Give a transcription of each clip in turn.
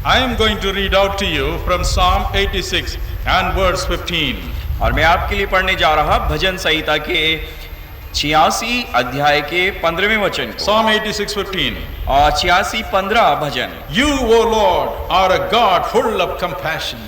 I am going to read out to you from Psalm 86 and verse 15. और मैं आपके लिए पढ़ने जा रहा भजन संहिता के 86 अध्याय के 15वें वचन को। Psalm 86:15. और 86:15 भजन। You, O Lord, are a God full of compassion.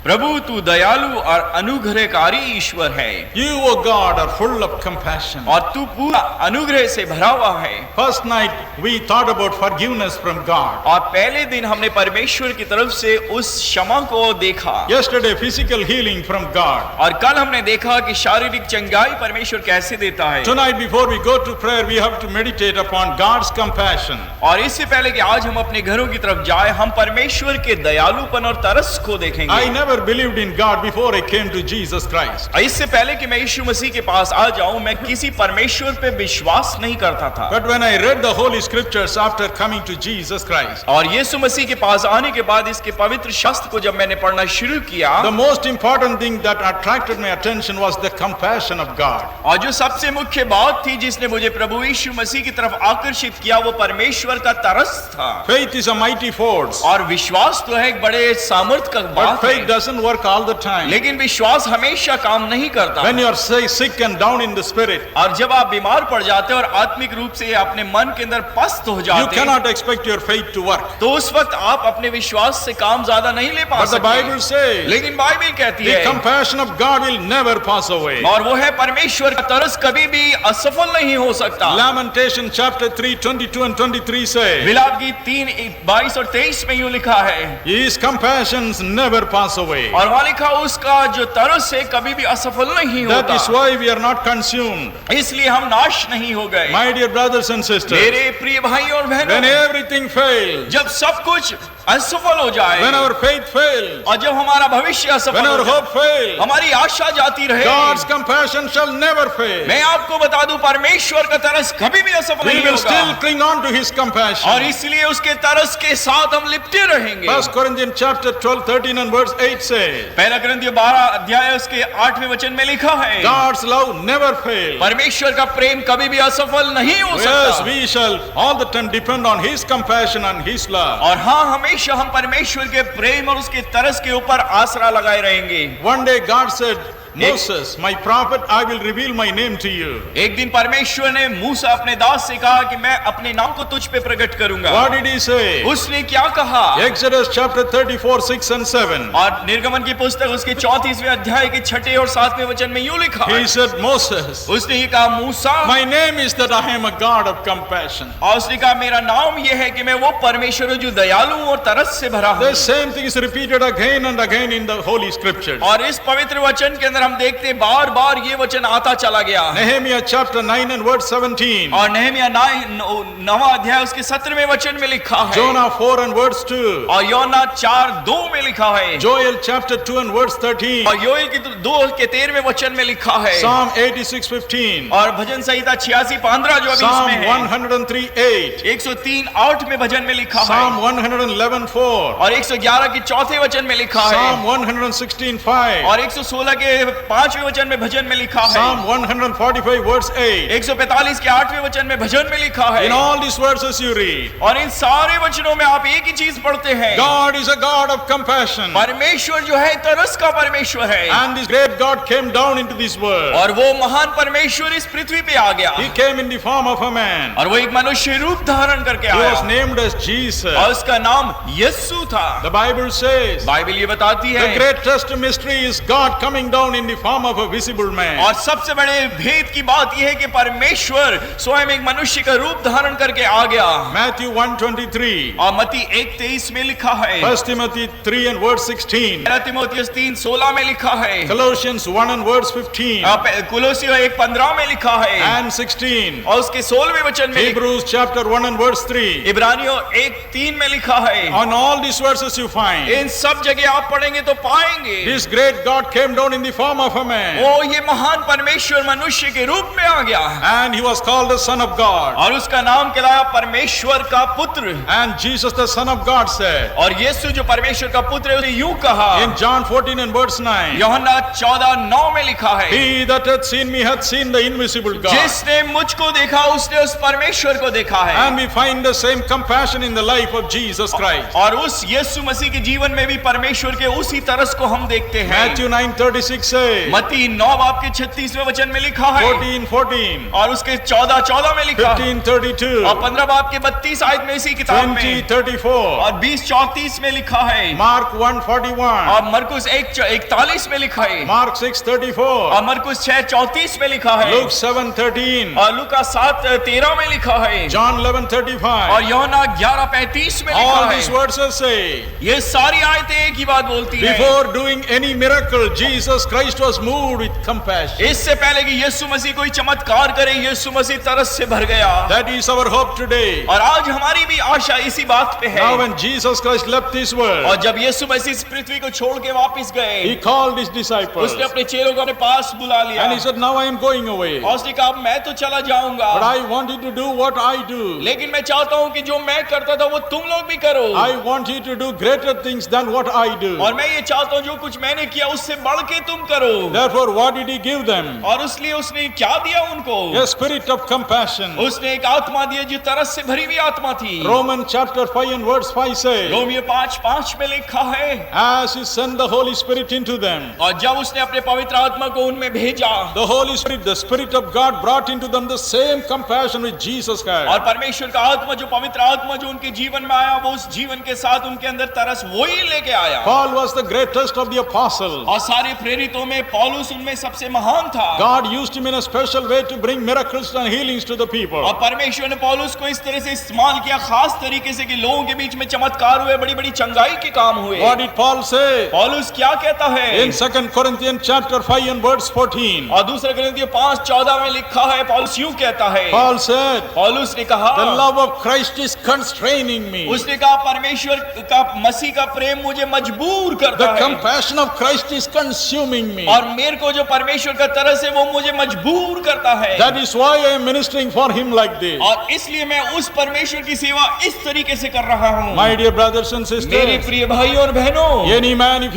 प्रभु तू दयालु और अनुग्रहकारी ईश्वर है। You, O God, are full of compassion. और तू पूरा अनुग्रह से भरा हुआ है। First night we thought about forgiveness from God. और पहले दिन हमने परमेश्वर की तरफ से उस क्षमा को देखा। Yesterday physical healing from God. और कल हमने देखा कि शारीरिक चंगाई परमेश्वर कैसे देता है। Tonight before we go to prayer we have to meditate upon God's compassion. और इससे पहले कि आज हम अपने घरों की तरफ जाए, हम परमेश्वर के दयालुपन और तरस को देखेंगे। I never believed in God before I came to Jesus Christ. इससे पहले कि मैं यीशु मसीह के पास आ जाऊं, मैं किसी परमेश्वर पे विश्वास नहीं करता था। But when I read the Holy Scriptures after coming to Jesus Christ, और यीशु मसीह के पास आने के बाद इसके पवित्र शास्त्र को जब मैंने पढ़ना शुरू किया, the most important thing that attracted my attention was the compassion of God. और जो सबसे मुख्य बात थी जिसने मुझे प्रभु यीशु मसीह की तरफ आकर्षित किया, वो परमेश्वर का तरस था। Faith is a mighty force. और विश्वास तो है एक बड़े सामर्थ्य का But बात faith है, doesn't work all the time. लेकिन विश्वास हमेशा काम नहीं करता। When you are sick and down in the spirit, और जब आप बीमार पड़ जाते हैं और आत्मिक रूप से अपने मन के अंदर पस्त हो you जाते हैं, cannot expect your faith to work. तो उस वक्त आप अपने विश्वास से काम ज्यादा नहीं ले पा But the Bible सकते। says लेकिन बाइबल कहती the है, compassion of God will never pass away. और वो है परमेश्वर का तरस कभी भी असफल नहीं हो सकता। Lamentation chapter 3, 22 and 23 say, विलाप गीत 3, 22 और 23 में यूं लिखा है, His compassions never pass away. और वहां लिखा उसका जो तरस है कभी भी असफल नहीं That होता। is why we are not consumed. इसलिए हम नाश नहीं हो गए। My dear brothers and sisters, मेरे प्रिय भाई और when बहनों, everything fails, जब सब कुछ असफल हो जाए, when our faith fails, और जब हमारा भविष्य when असफल हो our जाए, hope fails, हमारी आशा जाती रहे, God's compassion shall never fail. मैं आपको बता दूं परमेश्वर का तरस कभी भी असफल We नहीं will still होगा, cling on to His और compassion. इसलिए उसके तरस के साथ हम लिपटे रहेंगे। 1 Corinthians chapter 12, 13 and verse 8 says, पहला कुरिन्थियों 12 अध्याय उसके 8वें वचन में लिखा है, God's love never fails. परमेश्वर का प्रेम कभी भी असफल नहीं हो Yes, सकता। we shall all the time depend on His compassion and His love. और हाँ, हमेशा हम परमेश्वर के प्रेम और उसके तरस के ऊपर आसरा लगाए रहेंगे। One day God said, Moses, my prophet, I will reveal my name to you. एक दिन परमेश्वर ने मूसा अपने दास से कहा कि मैं अपने नाम को तुझ पे प्रकट करूंगा। What did He say? उसने क्या कहा? Exodus chapter 34, 6 and 7. और निर्गमन की पुस्तक उसके 34वें अध्याय के 6 और 7वें वचन में यूं लिखा है, He said, Moses, उसने ये कहा, मूसा, my name is that I am a God of compassion. और उसने कहा मेरा नाम ये है कि मैं वो परमेश्वर हूं जो दयालु और तरस से भरा हूं। The same thing is repeated again and again in the Holy Scriptures. और इस पवित्र वचन के अंदर हम देखते हैं बार बार ये वचन आता चला गया। Nehemiah chapter 9 and verse 17. और नहमिया 9वां अध्याय उसके 17वें वचन में लिखा है, Jonah 4 and verse 2. और योना 4:2 में लिखा है, Joel chapter 2 and verse 13. और योएल की 2 के 13वें वचन में लिखा है, Psalm 86:15. और भजन संहिता 86:15 जो अभी Psalm इसमें है, 103:8. 103:8 में भजन में लिखा है, Psalm 111:4. और 111 के 4थे वचन में लिखा है, Psalm 116:5. और 116 के 5वें वचन में भजन में लिखा है, Psalm 145 verse 8. 145 के 8वें वचन में भजन में लिखा है। In all these verses you read, और इन सारे वचनों में आप एक ही चीज पढ़ते हैं, God is a God of compassion. परमेश्वर जो है तरस का परमेश्वर है, And this great God came down into this world. और वो महान परमेश्वर इस पृथ्वी पे आ गया, He came in the form of a man. और वो एक मनुष्य रूप धारण करके He was आया, named as Jesus. और उसका नाम यीशु था। The Bible says, बाइबल ये बताती the है, greatest mystery is God coming down in the form of a visible man. और सबसे बड़े भेद की बात यह है कि परमेश्वर स्वयं एक मनुष्य का रूप धारण करके आ गया। Matthew 1:23. और मत्ती 1:23 में लिखा है, 1 Timothy 3 and verse 16. पहला तीमुथियुस 3:16 में लिखा है, Colossians 1 and verse 15 कुलोसियों 1:15 में लिखा है, and 16. और उसके 16वें वचन में Hebrews chapter 1 and verse 3. इब्रानियों 1:3 में लिखा है। On all these verses you find, इन सब जगह आप पढ़ेंगे तो पाएंगे this great God came down in the form form of a man. वो ये महान परमेश्वर मनुष्य के रूप में आ गया And he was called the Son of God. और उसका नाम कहलाया परमेश्वर का पुत्र। And Jesus, the Son of God, said और यीशु जो परमेश्वर का पुत्र है, उसने यूं कहा in John 14 and verse 9, यूहन्ना 14:9 में लिखा है, He that hath seen me hath seen the invisible God. जिसने मुझको देखा उसने उस परमेश्वर को देखा है। And we find the same compassion in the life of Jesus Christ. और उस यीशु मसीह के जीवन में भी परमेश्वर के उसी तरस को हम देखते हैं। Matthew 9:36 says, मत्ती 9 बाब के 36वें वचन में लिखा है 14:14, और उसके 14:14 में लिखा है 15:32, और 15 बाब के 32 आयत में इसी किताब में 20:34, और 20:34 में लिखा है Mark 1:41, और मरकुस 1:41 में लिखा है Mark 6:34, और मरकुस 6:34 में लिखा है Luke 7:13, और लूका 7:13 में लिखा है John 11:35. और यूहन्ना 11:35 में लिखा All है। these verses say, ये सारी आयतें एक ही बात बोलती हैं। before doing any miracle, Jesus Christ was moved with compassion. इससे पहले कि यीशु मसीह कोई चमत्कार करे, यीशु मसीह तरस से भर गया। That is our hope today. और आज हमारी भी आशा इसी बात पे है। Now when Jesus Christ left this और world, जब यीशु मसीह इस पृथ्वी को छोड़ के वापस गए, he called his disciples उसने अपने चेलों को अपने पास बुला लिया and he said, now I am going away, और उसने कहा मैं तो चला जाऊंगा, but I want you to do what I do. लेकिन मैं चाहता हूँ कि जो मैं करता था वो तुम लोग भी करो। I want you to do greater things than what I do. और मैं ये चाहता हूँ जो कुछ मैंने किया उससे बढ़ के तुम करो। Therefore, what did he give them? और इसलिए उसने क्या दिया उनको? A spirit of compassion. उसने एक आत्मा दी जो तरस से भरी हुई आत्मा थी। Romans chapter 5 and verse 5 says, Romeo 5:5 में लिखा है, as he sent the Holy Spirit into them, और जब उसने अपने पवित्र आत्मा को उनमें भेजा, the Holy Spirit, the Spirit of God brought into them the same compassion which Jesus had. और परमेश्वर का आत्मा जो पवित्र आत्मा जो उनके जीवन में आया, वो उस जीवन के साथ उनके अंदर तरस वही लेके आया। Paul was the greatest of the apostles. और सारे प्रेरितों में पौलुस उनमें सबसे महान था। God used him in a special way to bring miracles and healings to the people. और परमेश्वर ने पौलुस को इस तरह से इस्तेमाल किया खास तरीके से कि लोगों के बीच में चमत्कार हुए, बड़ी बड़ी चंगाई के काम हुए। What did Paul say? पौलुस क्या कहता है? In 2 Corinthians chapter 5 and verse 14, और दूसरे कोरिन्थियों 5:14 में लिखा है, पौलुस यूं कहता है, Paul said, पौलुस ने कहा, the love of Christ is constraining me. उसने कहा परमेश्वर का मसीह का प्रेम मुझे मजबूर The करता है compassion of Christ is consuming me. और मेरे को जो परमेश्वर का तरस है वो मुझे मजबूर करता है। That is why I am ministering for him like this. और इसलिए मैं उस परमेश्वर की सेवा इस तरीके से कर रहा हूँ। My dear brothers and मेरे sisters, प्रिय भाई और बहनों, any man, if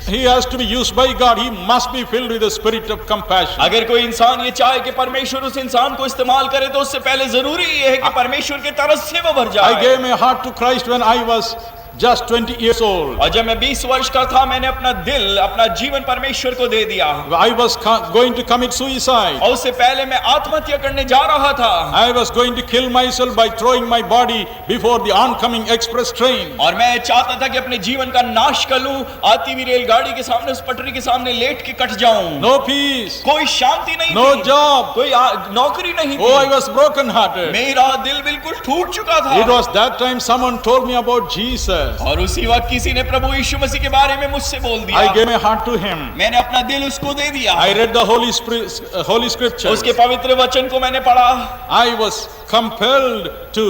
he has to be used by God, he must be filled with the spirit of compassion. अगर कोई इंसान ये चाहे कि परमेश्वर उस इंसान को इस्तेमाल करे तो उससे पहले जरूरी ये है कि परमेश्वर के तरस से वो भर I जाए। gave my heart to Christ when I was just 20 years old. और जब मैं 20 वर्ष का था, मैंने अपना दिल, अपना जीवन परमेश्वर को दे दिया। I was going to commit suicide. और उससे पहले मैं आत्महत्या करने जा रहा था। I was going to kill myself by throwing my body before the oncoming express train. और मैं चाहता था कि अपने जीवन का नाश कर लूं, आती हुई रेलगाड़ी के सामने, उस पटरी के सामने लेट के कट जाऊं। No peace, कोई शांति नहीं no थी, job. कोई नौकरी नहीं Oh, I थी। was broken hearted. मेरा दिल बिल्कुल टूट चुका था। It was that time someone told me about Jesus. और उसी वक्त किसी ने प्रभु यीशु मसीह के बारे में मुझसे बोल I दिया। gave my heart to him. मैंने अपना दिल उसको दे दिया। I read the Holy Scriptures. उसके पवित्र वचन को मैंने पढ़ा। I was compelled to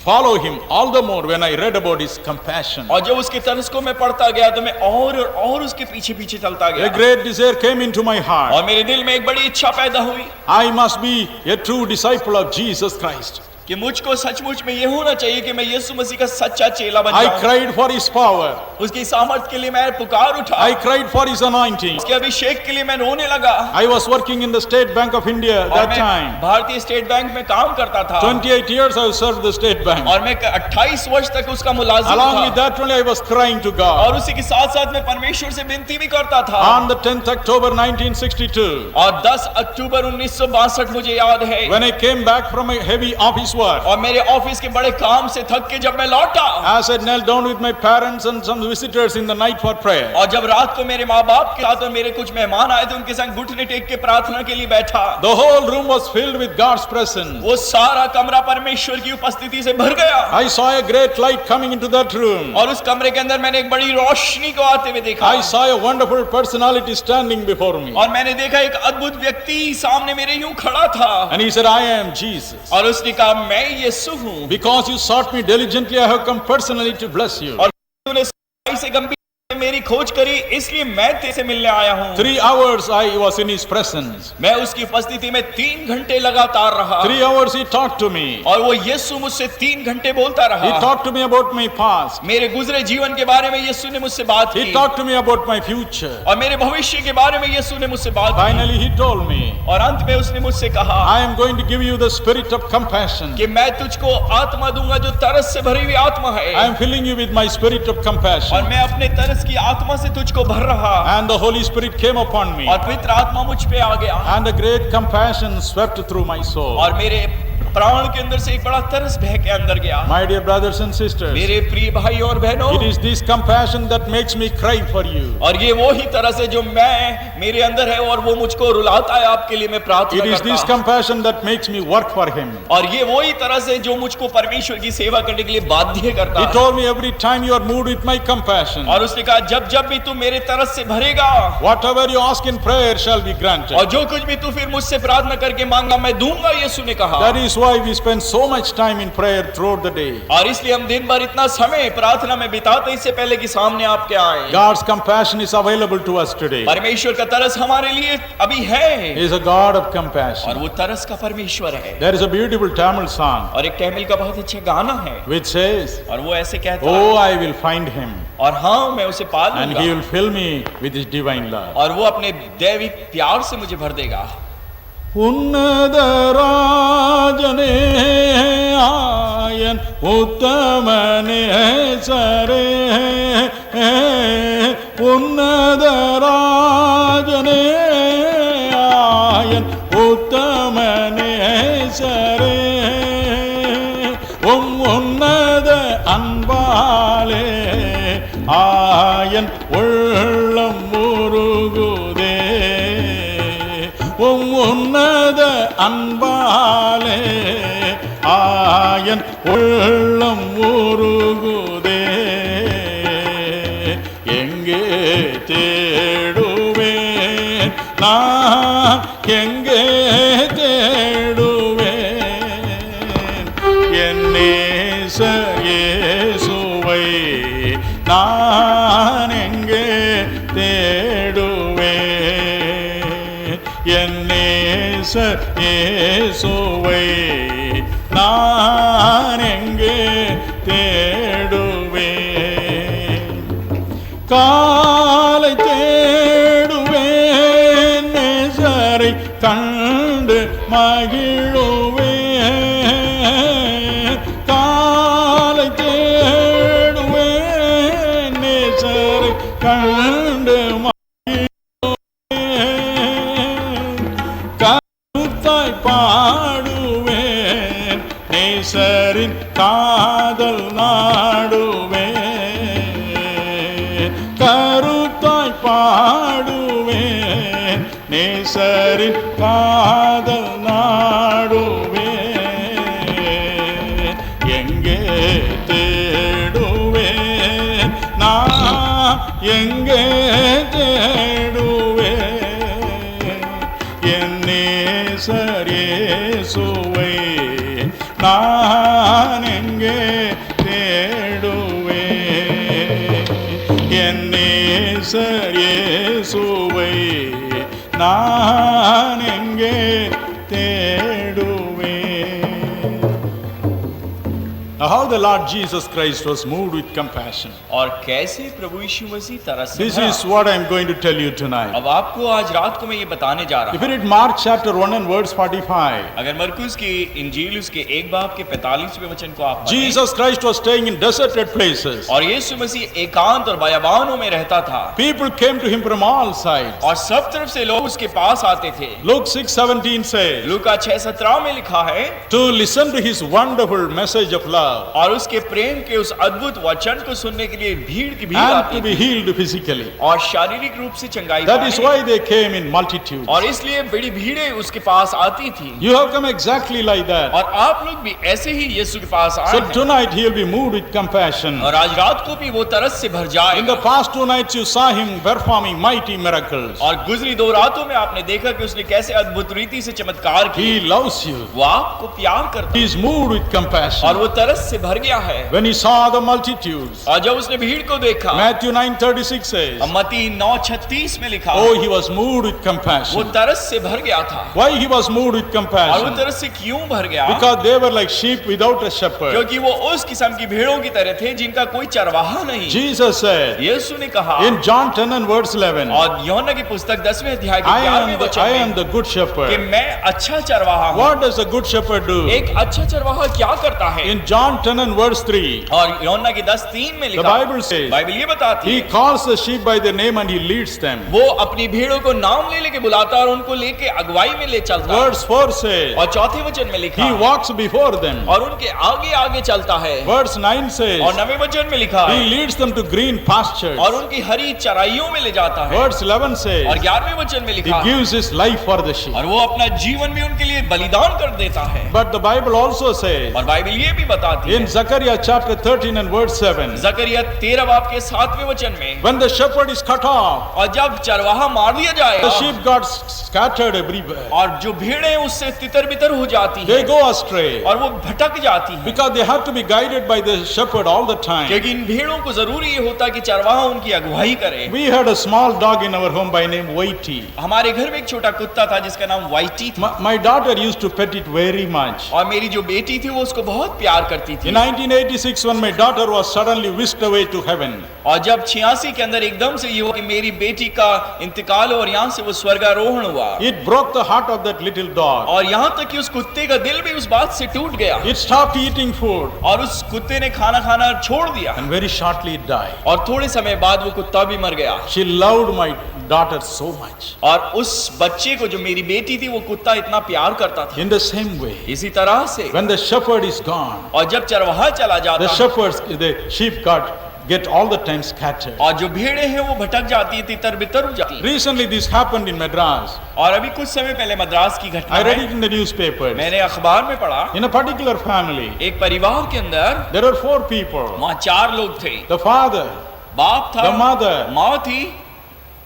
follow him all the more when I read about his compassion. और जब उसके तरस को मैं पढ़ता गया तो मैं और उसके पीछे पीछे चलता A गया। great desire came into my heart. और मेरे दिल में एक बड़ी इच्छा पैदा हुई I must be a true disciple of Jesus Christ. कि मुझको सचमुच में ये होना चाहिए कि मैं यीशु मसीह का सच्चा चेला बन I जाऊं। cried for his power. उसकी सामर्थ के लिए मैं पुकार उठा। I cried for his anointing. उसके अभिषेक के लिए मैं रोने लगा। I was working in the State Bank of India और that मैं time. भारतीय स्टेट बैंक में काम करता था। 28 years I served the State Bank. और मैं 28 वर्ष तक उसका मुलाजिम Along with था। that only I was crying to God. और उसी के साथ साथ मैं परमेश्वर से विनती भी करता था। On the 10th October 1962, और 10 अक्टूबर 1962 मुझे याद है, when I came back from a heavy office work, और मेरे ऑफिस के बड़े काम से थक के जब मैं लौटा, as I knelt down with my parents and some visitors in the night for prayer, और जब रात को मेरे माँ बाप के साथ और मेरे कुछ मेहमान आए थे, उनके संग घुटने टेक के प्रार्थना के लिए बैठा, the whole room was filled with God's presence. वो सारा कमरा परमेश्वर की उपस्थिति से भर गया। I saw a great light coming into that room. और उस कमरे के अंदर मैंने एक बड़ी रोशनी को आते हुए देखा। I saw a wonderful personality standing before me. और मैंने देखा एक अद्भुत व्यक्ति सामने मेरे यूं खड़ा था। And he said, I am Jesus. और उसने कहा, मैं यीशु हूँ। Because you sought me diligently, I have come personally to bless you. और तूने सच्चाई से गंभीर मेरी खोज करी, इसलिए मैं तेरे से मिलने आया हूँ। 3 hours I was in his presence. मैं उसकी उपस्थिति में 3 घंटे लगातार रहा 3 hours he talked to me. और वो यीशु मुझसे 3 घंटे बोलता He रहा। talked to me about my past. मेरे गुजरे जीवन के बारे में यीशु ने मुझसे बात He की talked to me about my future. और मेरे भविष्य के बारे में यीशु ने मुझसे बात की Finally he told me, और अंत में उसने मुझसे कहा I am going to give you the spirit of compassion. कि मैं तुझको आत्मा दूंगा जो तरस से भरी हुई आत्मा I है am filling you with my spirit of और compassion. मैं अपने तरस की आत्मा से तुझको भर रहा And the Holy Spirit came upon me. और पवित्र आत्मा मुझ पे आ गया And a great compassion swept through my soul. और मेरे प्राण के अंदर से एक बड़ा तरस बह के अंदर गया। My dear brothers and sisters, मेरे प्रिय भाई और बहनों, it is this compassion that makes me cry for you. और ये वो ही तरस है जो मैं मेरे अंदर है और वो मुझको रुलाता है आपके लिए मैं प्रार्थना It is करता this हूं। compassion that makes me work for Him. और ये वो ही तरस है जो मुझको परमेश्वर की सेवा करने के लिए बाध्य करता He है। told me every time you are moved with my compassion, और उसने कहा जब जब भी तू मेरे तरस से भरेगा whatever you ask in prayer shall be granted. और जो कुछ भी तू फिर मुझसे प्रार्थना करके मांगा मैं दूंगा, यीशु ने कहा। That is why we spend so much time in prayer throughout the day. और इसलिए हम दिन भर इतना समय प्रार्थना में बिताते इससे पहले कि सामने आपके आए। God's compassion is available to us today. परमेश्वर का तरस हमारे लिए अभी है He is a God of और compassion. वो तरस का परमेश्वर है। There is a beautiful Tamil song और एक तमिल का बहुत अच्छा गाना है which says, और वो ऐसे कहता Oh, है I will find Him और हाँ मैं उसे पा and He लूंगा will fill me with His divine love. और वो अपने दैविक प्यार से मुझे भर देगा। உன்னத ராஜனே ஆயன் உத்தமனே சரே உன்னத ராஜனே ஆயன் உத்தமனே சரே உன்னத அன்பாலே ஆயன் உள்ளம் முருகுதே உன்னத அன்பாலே ஆயன் உள்ளம் உருகுதே எங்கே தேடுவேன் நான் எங்கே தேடுவேன் என் நேசர் இயேசுவை நான் எங்கே தேடுவேன் என் நேசர் இயேசுவை நான் எங்கே தேடுவேன் காலை தேடுவேன் நேசரை கண்டு மகிழுவேன் காலை தேடுவேன் நேசரை கண்டு கருத்தாய் பாடுவேன் நேசரின் காதல் நாடுவேன் கருத்தாய் பாடுவேன் நேசரின் காதல் நாடுவேன் எங்கே தேடுவேன் நான் எங்கே தேடுவேன் என் நேசர் இயேசுவை நான் எங்கே தேடுவேன் என் நேசர் இயேசுவை நான் எங்கே தேடுவேன். How the Lord Jesus Christ was moved with compassion. और कैसे प्रभु यीशु मसीह तरस से This भरा। is what I am going to tell you tonight. अब आपको आज रात को मैं ये बताने जा रहा If you हूँ। read Mark chapter 1 and verse 45, अगर मरकुस की इंजील उसके 1 बाब के 45वें वचन को आप पढ़ें, Jesus Christ was staying in deserted places. और यीशु मसीह एकांत और बयाबानों में रहता था People came to him from all sides. और सब तरफ से लोग उसके पास आते थे। Luke 6:17 says, लूका 6:17 में लिखा है to listen to his wonderful message of love और उसके प्रेम के उस अद्भुत वचन को सुनने के लिए भीड़ की भीड़ and आती to be थी healed physically. और शारीरिक रूप से चंगाई That is पाने। why they came in multitudes. और इसलिए बड़ी भीड़ें उसके पास आती थी You have come exactly like that. और आप लोग भी ऐसे ही यीशु के पास आए So हैं tonight he will be moved with compassion. और आज रात को भी वो तरस से भर In the जाएगा। past 2 nights you saw him performing mighty miracles. और गुजरी 2 रातों में आपने देखा कि उसने कैसे अद्भुत रीति से चमत्कार किए। He loves you. वो आपको प्यार करता He है is moved with और compassion. वो तरस तरस से भर गया है। When he saw the multitudes, और जब उसने भीड़ को देखा, Matthew 9:36 says, मत्ती 9:36 में लिखा, oh, he was moved with वो compassion. तरस से भर गया था। Why he was moved with और वो compassion? तरस से क्यों भर गया? Because they were like sheep without a shepherd. क्योंकि वो उस किस्म की भेड़ों की तरह थे जिनका कोई चरवाहा नहीं। Jesus said यीशु ने कहा in John 10 and verse 11, और यूहन्ना की पुस्तक 10वें अध्याय के I 11वें am वचन the good में कि shepherd. मैं अच्छा चरवाहा हूँ। What does a good shepherd do? एक अच्छा चरवाहा क्या करता है? In John 10 and verse 3, और यूहन्ना की 10:3 में the लिखा, Bible says, बाइबल ये बताती he है, calls the sheep by their name and he leads them. वो अपनी भेड़ों को नाम ले लेके बुलाता और उनको लेके अगुवाई में ले चलता है। Verse 4 says, और चौथे वचन में लिखा, he walks before them. और उनके आगे आगे चलता है। Verse 9 says, और 9वें वचन में लिखा he है, leads them to green pastures. और उनकी हरी चराइयों में ले जाता है। Verse 11 says, और 11वें वचन में he लिखा है, gives his life for the sheep. और वो अपना जीवन भी उनके लिए बलिदान कर देता है। But the Bible also says, और बाइबल ये भी बताती है, in Zechariah chapter 13 and verse 7, जकरिया 13 बाब के 7वें वचन में, when the shepherd is cut off, और जब चरवाहा मार दिया the जाएगा sheep got scattered everywhere. और जो भेड़ें उससे तितर बितर हो जाती They हैं go astray और वो भटक जाती हैं, because they have to be guided by the shepherd all the time. क्योंकि इन भेड़ों को जरूरी ये होता कि चरवाहा उनकी अगुवाई करे। We had a small dog in our home by name Whitey. हमारे घर में एक छोटा कुत्ता था जिसका नाम वाइटी था, My daughter used to pet it very much. और मेरी जो बेटी थी वो उसको बहुत प्यार करती थी। In 1986, when my daughter was suddenly whisked away to heaven, और जब 86 के अंदर एकदम से ये हुआ कि मेरी बेटी का इंतकाल और यहाँ से वो स्वर्गारोहण हुआ, it broke the heart of that little dog. और यहाँ तक कि उस कुत्ते का दिल भी उस बात से टूट गया, It stopped eating food और उस कुत्ते ने खाना खाना छोड़ दिया, and very shortly it died. और थोड़े समय बाद वो कुत्ता भी मर गया। She loved my daughter so much. और उस बच्चे को जो मेरी बेटी थी वो कुत्ता इतना प्यार करता था। In the same way, इसी तरह से when the shepherd is gone, और जब चरवाहा चला the जाता है shepherds, the sheep get all the time scattered. और जो भेड़ें हैं वो भटक जाती है, तितर बितर हो जाती है। Recently, this happened in Madras. और अभी कुछ समय पहले मद्रास की घटना I read है, it in the newspapers. मैंने अखबार में पढ़ा, In a particular family, एक परिवार के अंदर there are 4 people: वहाँ 4 लोग थे। the father, बाप था, the mother, माँ थी,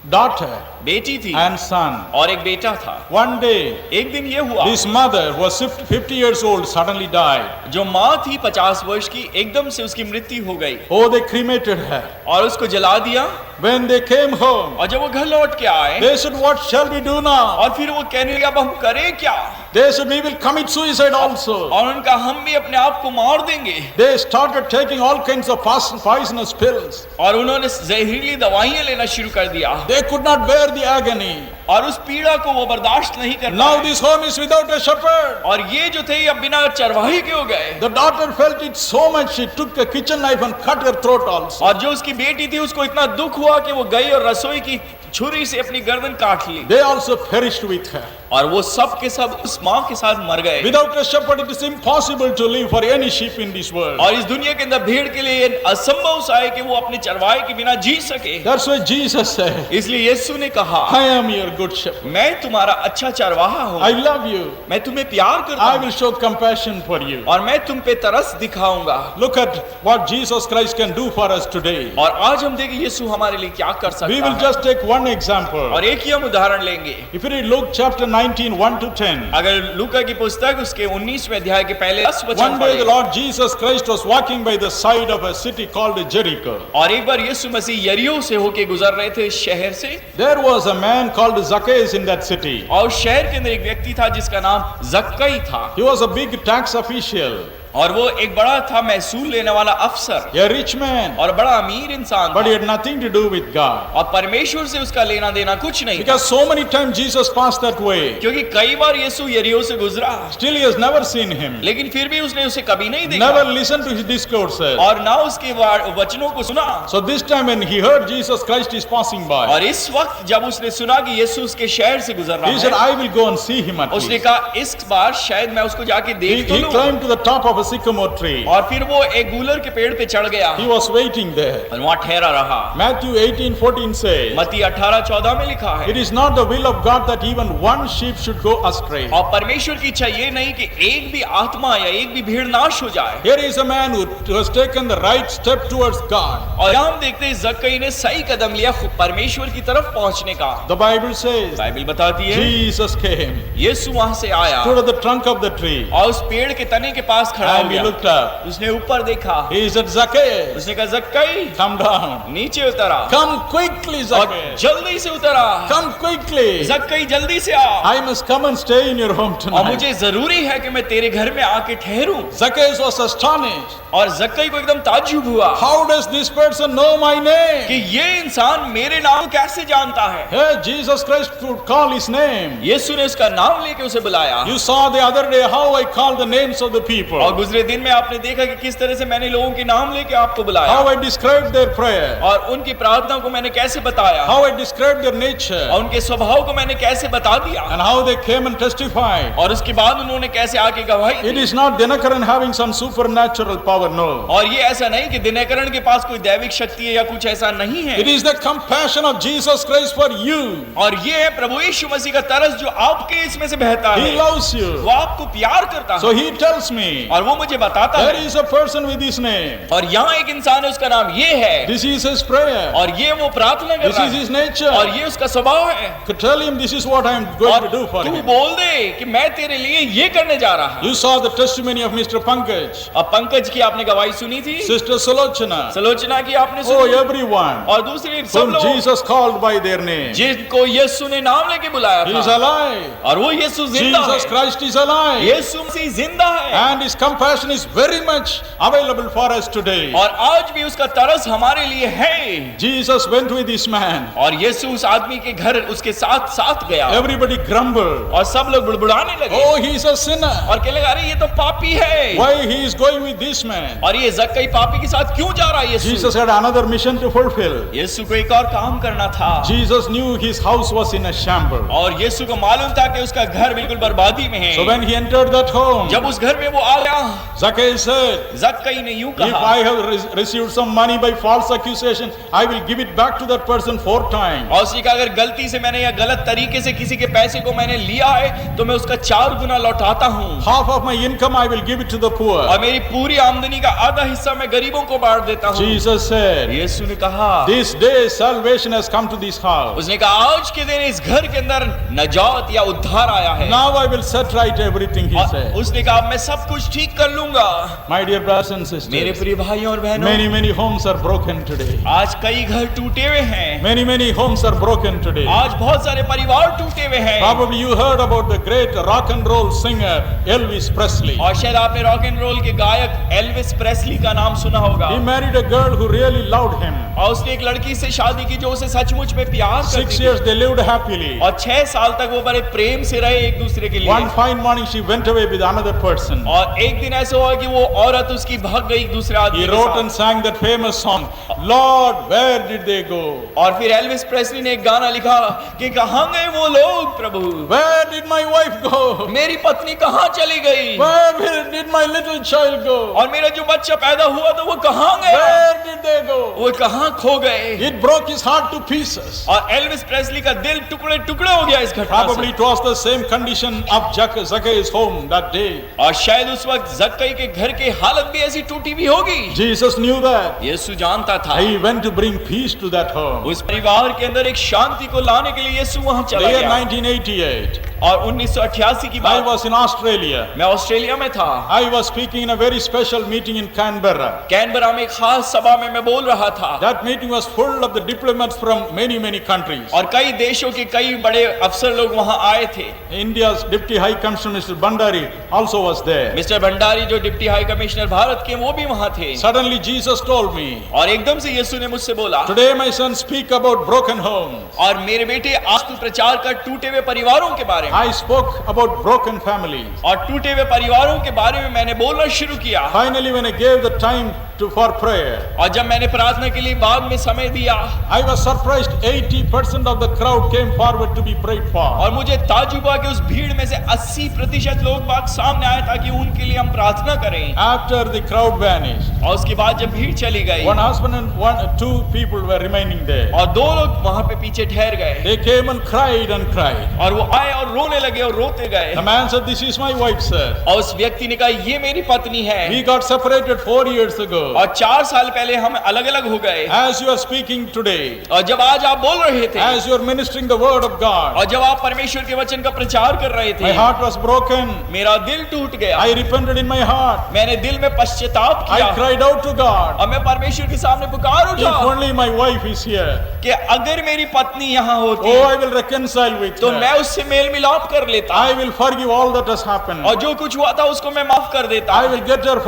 daughter, बेटी थी and son. और एक बेटा था। One day, एक दिन ये हुआ, this mother, who was 50 years old, suddenly died. जो माँ थी 50 वर्ष की, एकदम से उसकी मृत्यु हो गई Oh, they cremated her. और उसको जला दिया। When they came home, और जब वो घर लौट के आए, they said, "What shall we do now?" और फिर वो कहने लगे अब हम करें क्या? They said, "We will commit suicide also." और उनका हम भी अपने आप को मार देंगे। They started taking all kinds of poisonous pills. और उन्होंने जहरीली दवाइयां लेना शुरू कर दिया They could not bear the agony. और उस पीड़ा को वो बर्दाश्त नहीं कर Now पाए। this home is without a shepherd. और ये जो थे अब बिना चरवाहे के हो गए। The daughter felt it so much, she took a kitchen knife and cut her throat also. और जो उसकी बेटी थी उसको इतना दुख हुआ कि वो गई और रसोई की छुरी से अपनी गर्दन काट ली। They also perished with her. और वो सब के सब उस माँ के साथ मर गए। Without a shepherd, it is impossible to live for any sheep in this world. और इस दुनिया के अंदर भेड़ के लिए ये असंभव सा है कि वो अपने चरवाहे के बिना जी सके। That's why Jesus said, इसलिए यीशु ने कहा, "I am your good shepherd. मैं तुम्हारा अच्छा चरवाहा हूँ, I love you. मैं तुम्हें प्यार करता I हूँ will show compassion for you." और मैं तुम पे तरस दिखाऊंगा। Look at what Jesus Christ can do for us today. और आज हम देखें यीशु हमारे लिए क्या कर सकता We will है। just take one example. और एक ही हम उदाहरण लेंगे। If you read Luke chapter 19, 1 to 10. अगर लूका की पुस्तक उसके 19वें अध्याय के पहले 10 वचन One day the पढ़ें। Lord Jesus Christ was walking by the side of a city called Jericho. और एक बार यीशु मसीह यरीहो से होके गुजर रहे थे शहर से, There was a man called Zacchaeus in that city. और शहर के अंदर एक व्यक्ति था जिसका नाम जक्कई था, He was a big tax official, और वो एक बड़ा था महसूल लेने वाला अफसर, a rich man, और बड़ा अमीर इंसान but he था, had nothing to do with God. और परमेश्वर से उसका लेना देना कुछ नहीं था। Because so many times Jesus passed that way, क्योंकि कई बार यीशु यरीहो से गुजरा, still he has never seen him, लेकिन फिर भी उसने उसे कभी नहीं देखा, never listened to his discourses. और ना उसके वचनों को सुना। So this time when he heard Jesus Christ is passing by, और इस वक्त जब उसने सुना कि यीशु उसके शहर से गुजर he said, रहा है, "I will go and see him at उसने least." कहा इस बार शायद मैं उसको जाके He, देख तो he लूं। climbed to the top of a sycamore tree. और फिर वो एक गूलर के पेड़ पे चढ़ गया He was waiting there. और वहाँ ठहरा रहा। Matthew 18:14 says, मत्ती 18:14 में लिखा है, "It is not the will of God that even one sheep should go astray." और परमेश्वर की इच्छा ये नहीं कि एक भी आत्मा या एक भी भीड़ नाश हो जाए। Here is a man who has taken the right step towards God. और यहाँ हम देखते हैं जक्कई ने सही कदम लिया परमेश्वर की तरफ पहुँचने का। The Bible says, बाइबल बताती है Jesus came, यीशु वहाँ से आया stood at the trunk of the tree, और उस पेड़ के तने के पास खड़ा खड़ा हो And he गया। looked up. उसने ऊपर देखा, He said, Zacchaeus, उसने कहा जक्कई come down. नीचे उतरा Come quickly, और Zacchaeus. जल्दी से उतरा। Come quickly. जक्कई जल्दी से आ, I must come and stay in your home और tonight. मुझे जरूरी है कि मैं तेरे घर में आके ठहरूं। Zacchaeus was astonished. और जक्कई को एकदम ताज्जुब हुआ How does this person know my कि name? ये इंसान मेरे नाम को कैसे जानता है। Hey, Jesus Christ would call his name. यीशु ने उसका नाम लेके उसे बुलाया। You saw the other day how I called the names of the और people. गुजरे दिन में आपने देखा कि किस तरह से मैंने लोगों के नाम लेके आपको बुलाया How I described their prayer. और उनकी प्रार्थना को मैंने कैसे बताया How I described their nature. और उनके स्वभाव को मैंने कैसे बता दिया And how they came and testified. और उसके बाद उन्होंने कैसे आके गवाही It the. is not Dinakaran having some supernatural power, no. और ये ऐसा नहीं कि दिनकरण के पास कोई दैविक शक्ति है या कुछ ऐसा नहीं है। It is the compassion of Jesus Christ for you. और ये है प्रभु यीशु मसीह का तरस जो आपके इसमें से बहता He है। loves you. वो आपको प्यार करता So है he tells me, और वो मुझे बताता there है। is a person with his name. और यहाँ एक इंसान है, उसका नाम ये है This is his prayer. और ये वो प्रार्थना कर This रहा is है his nature. और ये उसका स्वभाव है। Tell him this is what I am going और to do for तू him. बोल दे कि मैं तेरे लिए ये करने जा रहा हूँ। You saw the testimony of Mr. Pankaj, अब पंकज की आपने गवाही सुनी थी, Sister Salochana. सलोचना की आपने Oh, सुनी everyone और दूसरे सब whom लोग Jesus called by their name. जिनको यीशु ने नाम लेके बुलाया He is था alive. और वो यीशु जिंदा Jesus है। Christ is alive. यीशु मसीह जिंदा है And his compassion is very much available for us today. और आज भी उसका तरस हमारे लिए है। Jesus went with this man. और यीशु उस आदमी के घर उसके साथ साथ गया Everybody grumbled. और सब लोग बुड़बुड़ाने लगे Oh, he is a sinner. और कहने लगे अरे ये तो पापी है Why he is going with this man? और ये जक्कई पापी के साथ क्यों जा रहा है। यीशु Jesus had another mission to fulfill. यीशु को एक और काम करना था Jesus knew his house was in a shambles. और यीशु को मालूम था कि उसका घर बिल्कुल बर्बादी में है। So when he entered that home, जब उस घर में वो आ गया, Zacchaeus said, जक्कई ने यूं if कहा, I have received some money by false accusation, I will give it back to that person 4 times. और उसने कहा अगर गलती से मैंने या गलत तरीके से किसी के पैसे को मैंने लिया है तो मैं उसका 4 गुना लौटाता हूँ Half of my income I will give it to the poor. और मेरी पूरी आमदनी का आधा हिस्सा मैं गरीबों को बांट देता हूँ। Jesus said, यीशु ने कहा, this day salvation has come to this house. उसने कहा आज के दिन इस घर के अंदर नजात या उद्धार आया है। Now I will set right everything, he और said. उसने कहा अब मैं सब कुछ ठीक कर लूंगा। My dear brothers and मेरे sisters, प्रिय भाइयों और बहनों, many homes are broken today. आज कई घर टूटे हुए हैं। Many homes are broken today. आज बहुत सारे परिवार टूटे हुए हैं। Probably you heard about the great rock and roll singer Elvis Presley. और शायद आपने रॉक एंड रोल के गायक एल्विस प्रेस्ली का नाम सुना होगा। He married a girl who really loved him. और उसने एक लड़की से शादी की जो उसे सचमुच में प्यार 6 करती थी। years they lived happily. और 6 साल तक वो बड़े प्रेम से रहे एक दूसरे के लिए। One fine morning she went away with another person. और एक दिन ऐसा हुआ कि वो औरत उसकी भाग गई एक दूसरे आदमी He के wrote साथ। and sang that famous song, Lord, where did they go? और फिर एल्विस प्रेस्ली ने एक गाना लिखा कि कहाँ गए वो लोग प्रभु, Where did my wife go? मेरी पत्नी कहाँ चली गई, Where did my little child go? और मेरा जो बच्चा पैदा हुआ तो वो कहाँ गया, Where did they go? वो कहाँ खो गए। It broke his heart to pieces. और एल्विस प्रेस्ली का दिल टुकड़े टुकड़े हो गया इस घटना Probably से। it was the same condition of Zacchaeus' home that day. और शायद उस वक्त जक्कई के घर की हालत भी ऐसी टूटी भी होगी। Jesus knew that. यीशु जानता था। He went to bring peace to that home. उस परिवार के अंदर एक शांति को लाने के लिए यीशु वहां The चला year गया। 1988, और 1988 की I बात, was in Australia. मैं ऑस्ट्रेलिया में था। I was speaking in a very special meeting in Canberra. Canberra में एक खास सभा में मैं बोल रहा था। That meeting was full of the diplomats from many countries. और कई देशों के कई बड़े अफसर लोग वहां आए थे। India's Deputy High Commissioner Mr. Bandari also was there. Mister Bhandari जो डिप्टी हाई कमिश्नर भारत के, वो भी वहां थे। Suddenly Jesus told me, और एकदम से यीशु ने मुझसे बोला, today my son speak about broken homes. और मेरे बेटे आज तू प्रचार कर टूटे हुए परिवारों के बारे में। I spoke about broken families. और टूटे हुए परिवारों के बारे में मैंने बोलना शुरू किया। Finally when I gave the time for prayer, और जब मैंने प्रार्थना के लिए बाद में समय दिया, I was surprised 80% of the crowd came forward to be prayed for. और मुझे ताज्जुब हुआ कि उस भीड़ में से 80% लोग बाग सामने आए ताकि उनके लिए हम प्रार्थना करें। After the crowd vanished, और उसके बाद जब भीड़ चली गई, one husband and 2 people were remaining there. और 2 लोग वहां पे पीछे ठहर गए। They came and cried and cried. और वो आए और रोने लगे और रोते गए। The man said, this is my wife, sir. और उस व्यक्ति ने कहा ये मेरी पत्नी है। We got separated 4 years ago. word. और 4 साल पहले हम अलग अलग हो गए। As you are speaking today, और जब आज आप बोल रहे थे, as you are ministering the word of God, और जब आप परमेश्वर के वचन का प्रचार कर रहे my थे, heart was broken. मेरा दिल टूट गया। I repented in my heart. मैंने दिल में पश्चाताप I किया cried out to God. और मैं परमेश्वर के सामने पुकार If उठा only my wife is here, कि अगर मेरी पत्नी यहाँ होती oh, I will reconcile with तो मैं her. उससे मेल मिलाप कर लेता I will forgive all that has happened. और जो कुछ हुआ था उसको मैं माफ कर देता I will get her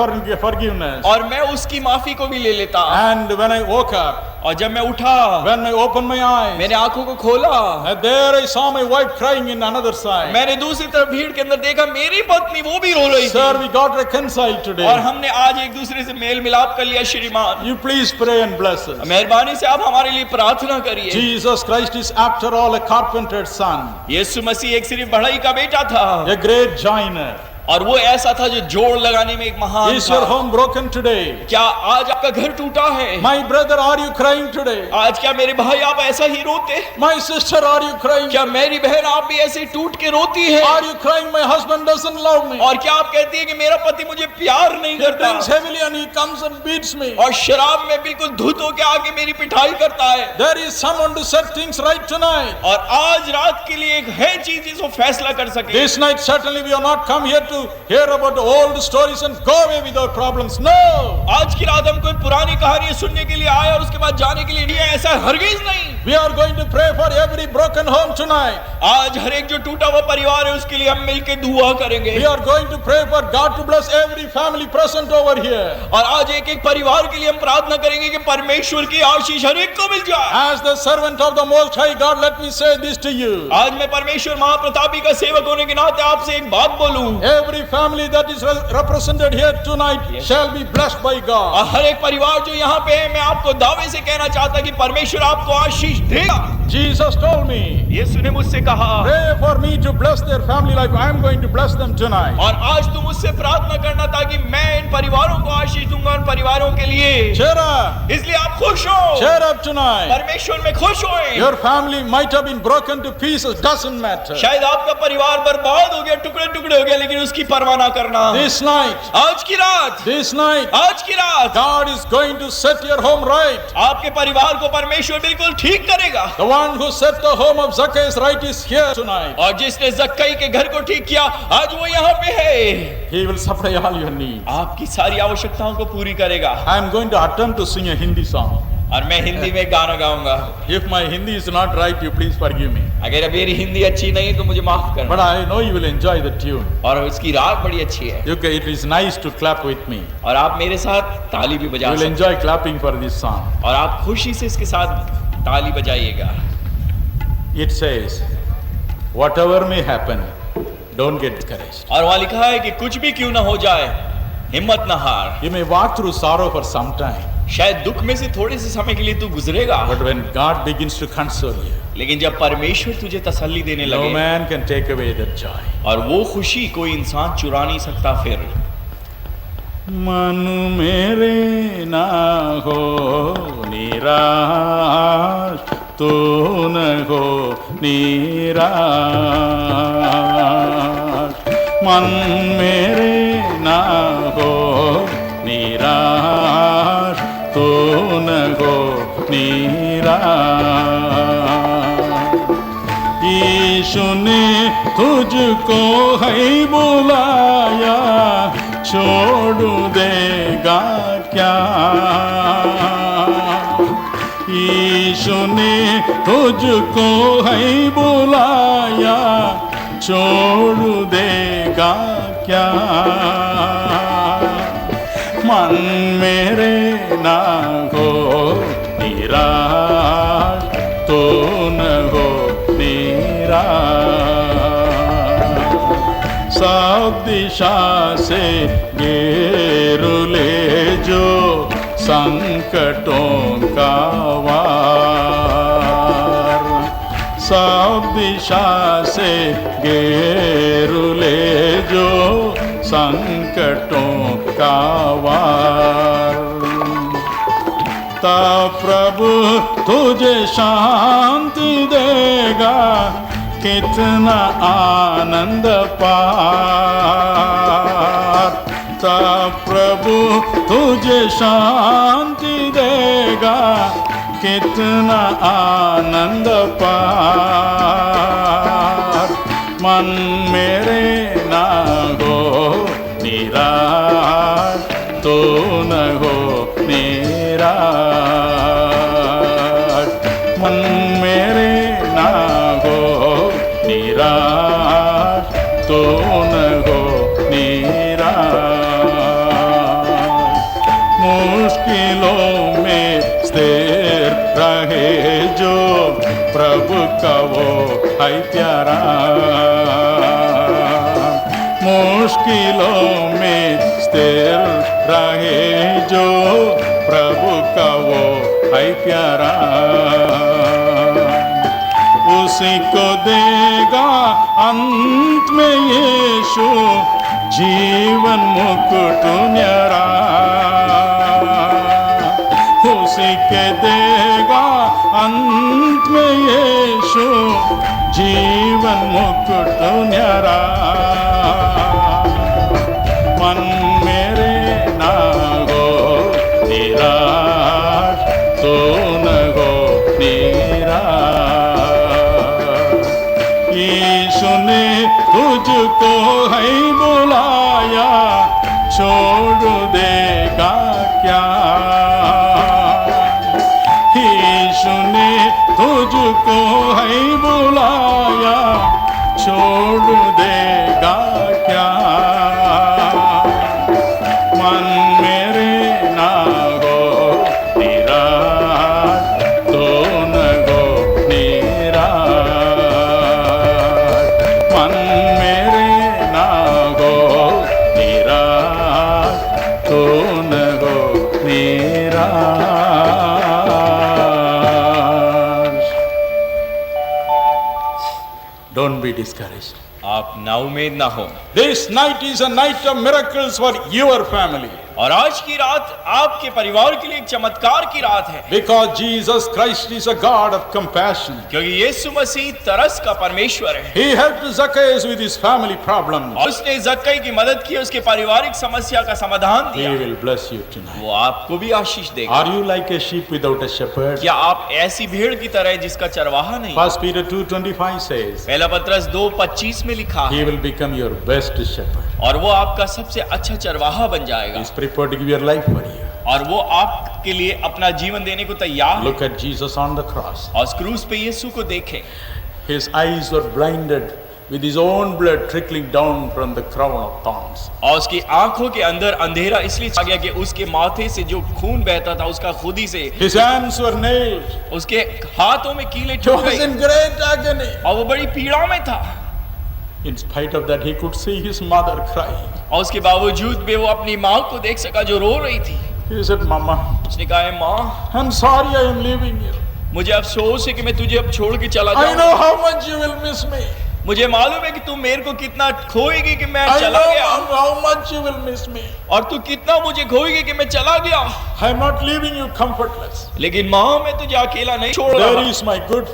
forgiveness. और मैं उसकी माफी को भी ले लेता। And when I woke up, और जब मैं उठा, when I opened my eyes, मैंने आंखों को खोला, and there I saw my wife crying in another side. मैंने दूसरी तरफ भीड़ के अंदर देखा मेरी पत्नी वो भी रो रही Sir, थी। we got reconciled today. और हमने आज एक दूसरे से मेल मिलाप कर लिया। श्रीमान, You please pray and bless us. मेहरबानी से आप हमारे लिए प्रार्थना करिए। Jesus Christ is after all a carpenter's son, यीशु मसीह एक सिर्फ बढ़ई का बेटा था a great joiner. और वो ऐसा था जो जोड़ लगाने में एक महान Is your था। home broken today? क्या आज आपका घर टूटा है? My brother, are you crying today? आज क्या मेरे भाई आप ऐसा ही रोते? My sister, are you crying? क्या मेरी बहन आप भी ऐसे टूट के रोती है? Are you crying? My husband doesn't love me. और क्या आप कहती है कि मेरा पति मुझे प्यार नहीं He करता drinks heavily and he comes and beats me. और शराब में बिल्कुल धुत होके आके मेरी पिटाई करता है? There is someone to set things right tonight. और आज रात के लिए एक है चीज जिसको फैसला कर सके। This night certainly we are not come here to hear about the old stories and go away with our problems. No. आज की रात हम कोई पुरानी कहानी सुनने के लिए आए और उसके बाद जाने के लिए नहीं है, ऐसा हरगिज नहीं। We are going to pray for every broken home tonight. आज हर एक जो टूटा हुआ परिवार है उसके लिए हम मिलके दुआ करेंगे। We are going to pray for God to bless every family present over here. और आज एक एक परिवार के लिए हम प्रार्थना करेंगे कि परमेश्वर की आशीष हर एक को मिल जाए। As the servant of the Most High God, let me say this to you. आज मैं परमेश्वर महाप्रतापी का सेवक होने के नाते आपसे एक बात बोलूं। Every family that is represented here tonight shall be blessed by God. और हर एक परिवार जो यहाँ पे है, मैं आपको दावे से कहना चाहता कि परमेश्वर आपको आशीष देगा। Jesus told me, यीशु ने मुझसे कहा, pray for me to bless their family life. I am going to bless them tonight. और आज तुम मुझसे प्रार्थना करना ताकि मैं इन परिवारों को आशीष दूंगा, उन परिवारों के लिए। Cheer up. इसलिए आप खुश हो, Cheer up tonight. परमेश्वर में खुश होए। Your family might have been broken to pieces, doesn't matter. शायद आपका परिवार बर्बाद हो गया, टुकड़े टुकड़े हो गया, लेकिन उसकी परवाह ना करना। This night, आज की रात, this night, आज की रात God is going to set your home right. आपके परिवार को परमेश्वर बिल्कुल ठीक करेगा। The one who set the home of Zacchaeus right is here tonight. और जिसने जक्कई के घर को ठीक किया, आज वो यहाँ पे है। He will supply all your needs. आपकी सारी आवश्यकताओं को पूरी करेगा। I am going to attempt to sing a Hindi song. और मैं हिंदी में गाना गाऊंगा। If my Hindi is not right, you please forgive me. अगर मेरी हिंदी अच्छी नहीं तो मुझे माफ करना। But I know you will enjoy the tune. और उसकी राग बड़ी अच्छी है। Okay, it is nice to clap with me. और आप मेरे साथ ताली भी बजा You will सकते enjoy clapping for this song. हैं। और आप खुशी से इसके साथ ताली बजाइएगा। It says, whatever may happen, don't get discouraged. और वहाँ लिखा है कि कुछ भी क्यों ना हो जाए, हिम्मत ना हार। You may walk through sorrow for some time, शायद दुख में से थोड़े से समय के लिए तू गुजरेगा, but when God begins to console you, लेकिन जब परमेश्वर तुझे तसल्ली देने no लगे man can take away that joy. और वो खुशी कोई इंसान चुरा नहीं सकता। फिर मन मेरे ना हो निराश, तू न हो निराश। मन मेरे ना हो निराश, तू न हो निराश। यीशु ने तुझको है बुलाया, छोड़ देगा क्या? यीशु ने तुझको है बुलाया, छोड़ देगा क्या? मन मेरे ना हो निराश, तो न हो निराश। सब दिशा से घेर ले जो संकटों का वार। सब दिशा से घेर ले जो संकटों का वार। तब प्रभु तुझे शांति देगा, कितना आनंद पार। जानता प्रभु तुझे शांति देगा, कितना आनंद पार। मन मेरे ना हो निराश, तो न हो निराश। मन मेरे ना हो निराश, तो न हो निराश। मुश्किलों में स्थिर रहे जो, प्रभु का वो है प्यारा। मुश्किलों में स्थिर रहे जो, प्रभु का वो है प्यारा। उसी को देगा अंत में यीशु जीवन मुकुट न्यारा। उसी के देगा अंत में यीशु जीवन मुकुट न्यारा। मन मेरे ना हो निराश, तो न हो निराश। यीशु ने तुझको है बुलाया, छोड़ देगा क्या? यीशु ने तुझको है बुलाया, छोड़ देगा क्या? मन मेरे ना हो निराश, तो न हो निराश। मन मेरे ना हो निराश, तो न हो निराश। Don't be discouraged. आप नाउम्मीद ना हो। This night is a night of miracles for your family. और आज की रात आपके परिवार के लिए एक चमत्कार की रात है, Because Jesus Christ is a God of compassion. क्योंकि यीशु मसीह तरस का परमेश्वर है। He helped Zacchaeus with his family problems. और उसने ज़क्कई की मदद की, उसके पारिवारिक समस्या का समाधान He दिया। will bless you tonight. वो आपको भी आशीष देगा। Are you like a sheep without a shepherd? क्या आप ऐसी भेड़ की तरह है जिसका चरवाहा नहीं? 1 Peter 2:25 says, पहला पत्रस 2:25 में लिखा He है, will become your best shepherd. और वो आपका सबसे अच्छा चरवाहा बन जाएगा, He is prepared to give your life for you. और वो आपके लिए अपना जीवन देने को तैयार है। Look at Jesus on the cross. और उस क्रूस पे यीशु को देखें, His eyes were blinded with his own blood trickling down from the crown of thorns. और उसकी आंखों के अंदर अंधेरा इसलिए छा गया कि उसके माथे से जो खून बहता था उसका खुद ही से, His hands were nailed. उसके हाथों में कीलें He चुभ was गई in great agony. और वो बड़ी पीड़ा में था। In spite of that, he could see his mother crying. और उसके बावजूद भी वो अपनी माँ को देख सका जो रो रही थी। He said, Mama, उसने कहा, "है माँ, I'm sorry I am leaving you. मुझे अफसोस है कि मैं तुझे अब छोड़ के चला I know जाऊंगा। how much you will miss me. मुझे मालूम है कि तू मेरे को कितना खोएगी कि मैं I चला know गया, how much you will miss me. और तू कितना मुझे खोएगी कि मैं चला गया। I am not leaving you comfortless. लेकिन माँ, मैं तुझे अकेला नहीं छोड़ There रहा। is my good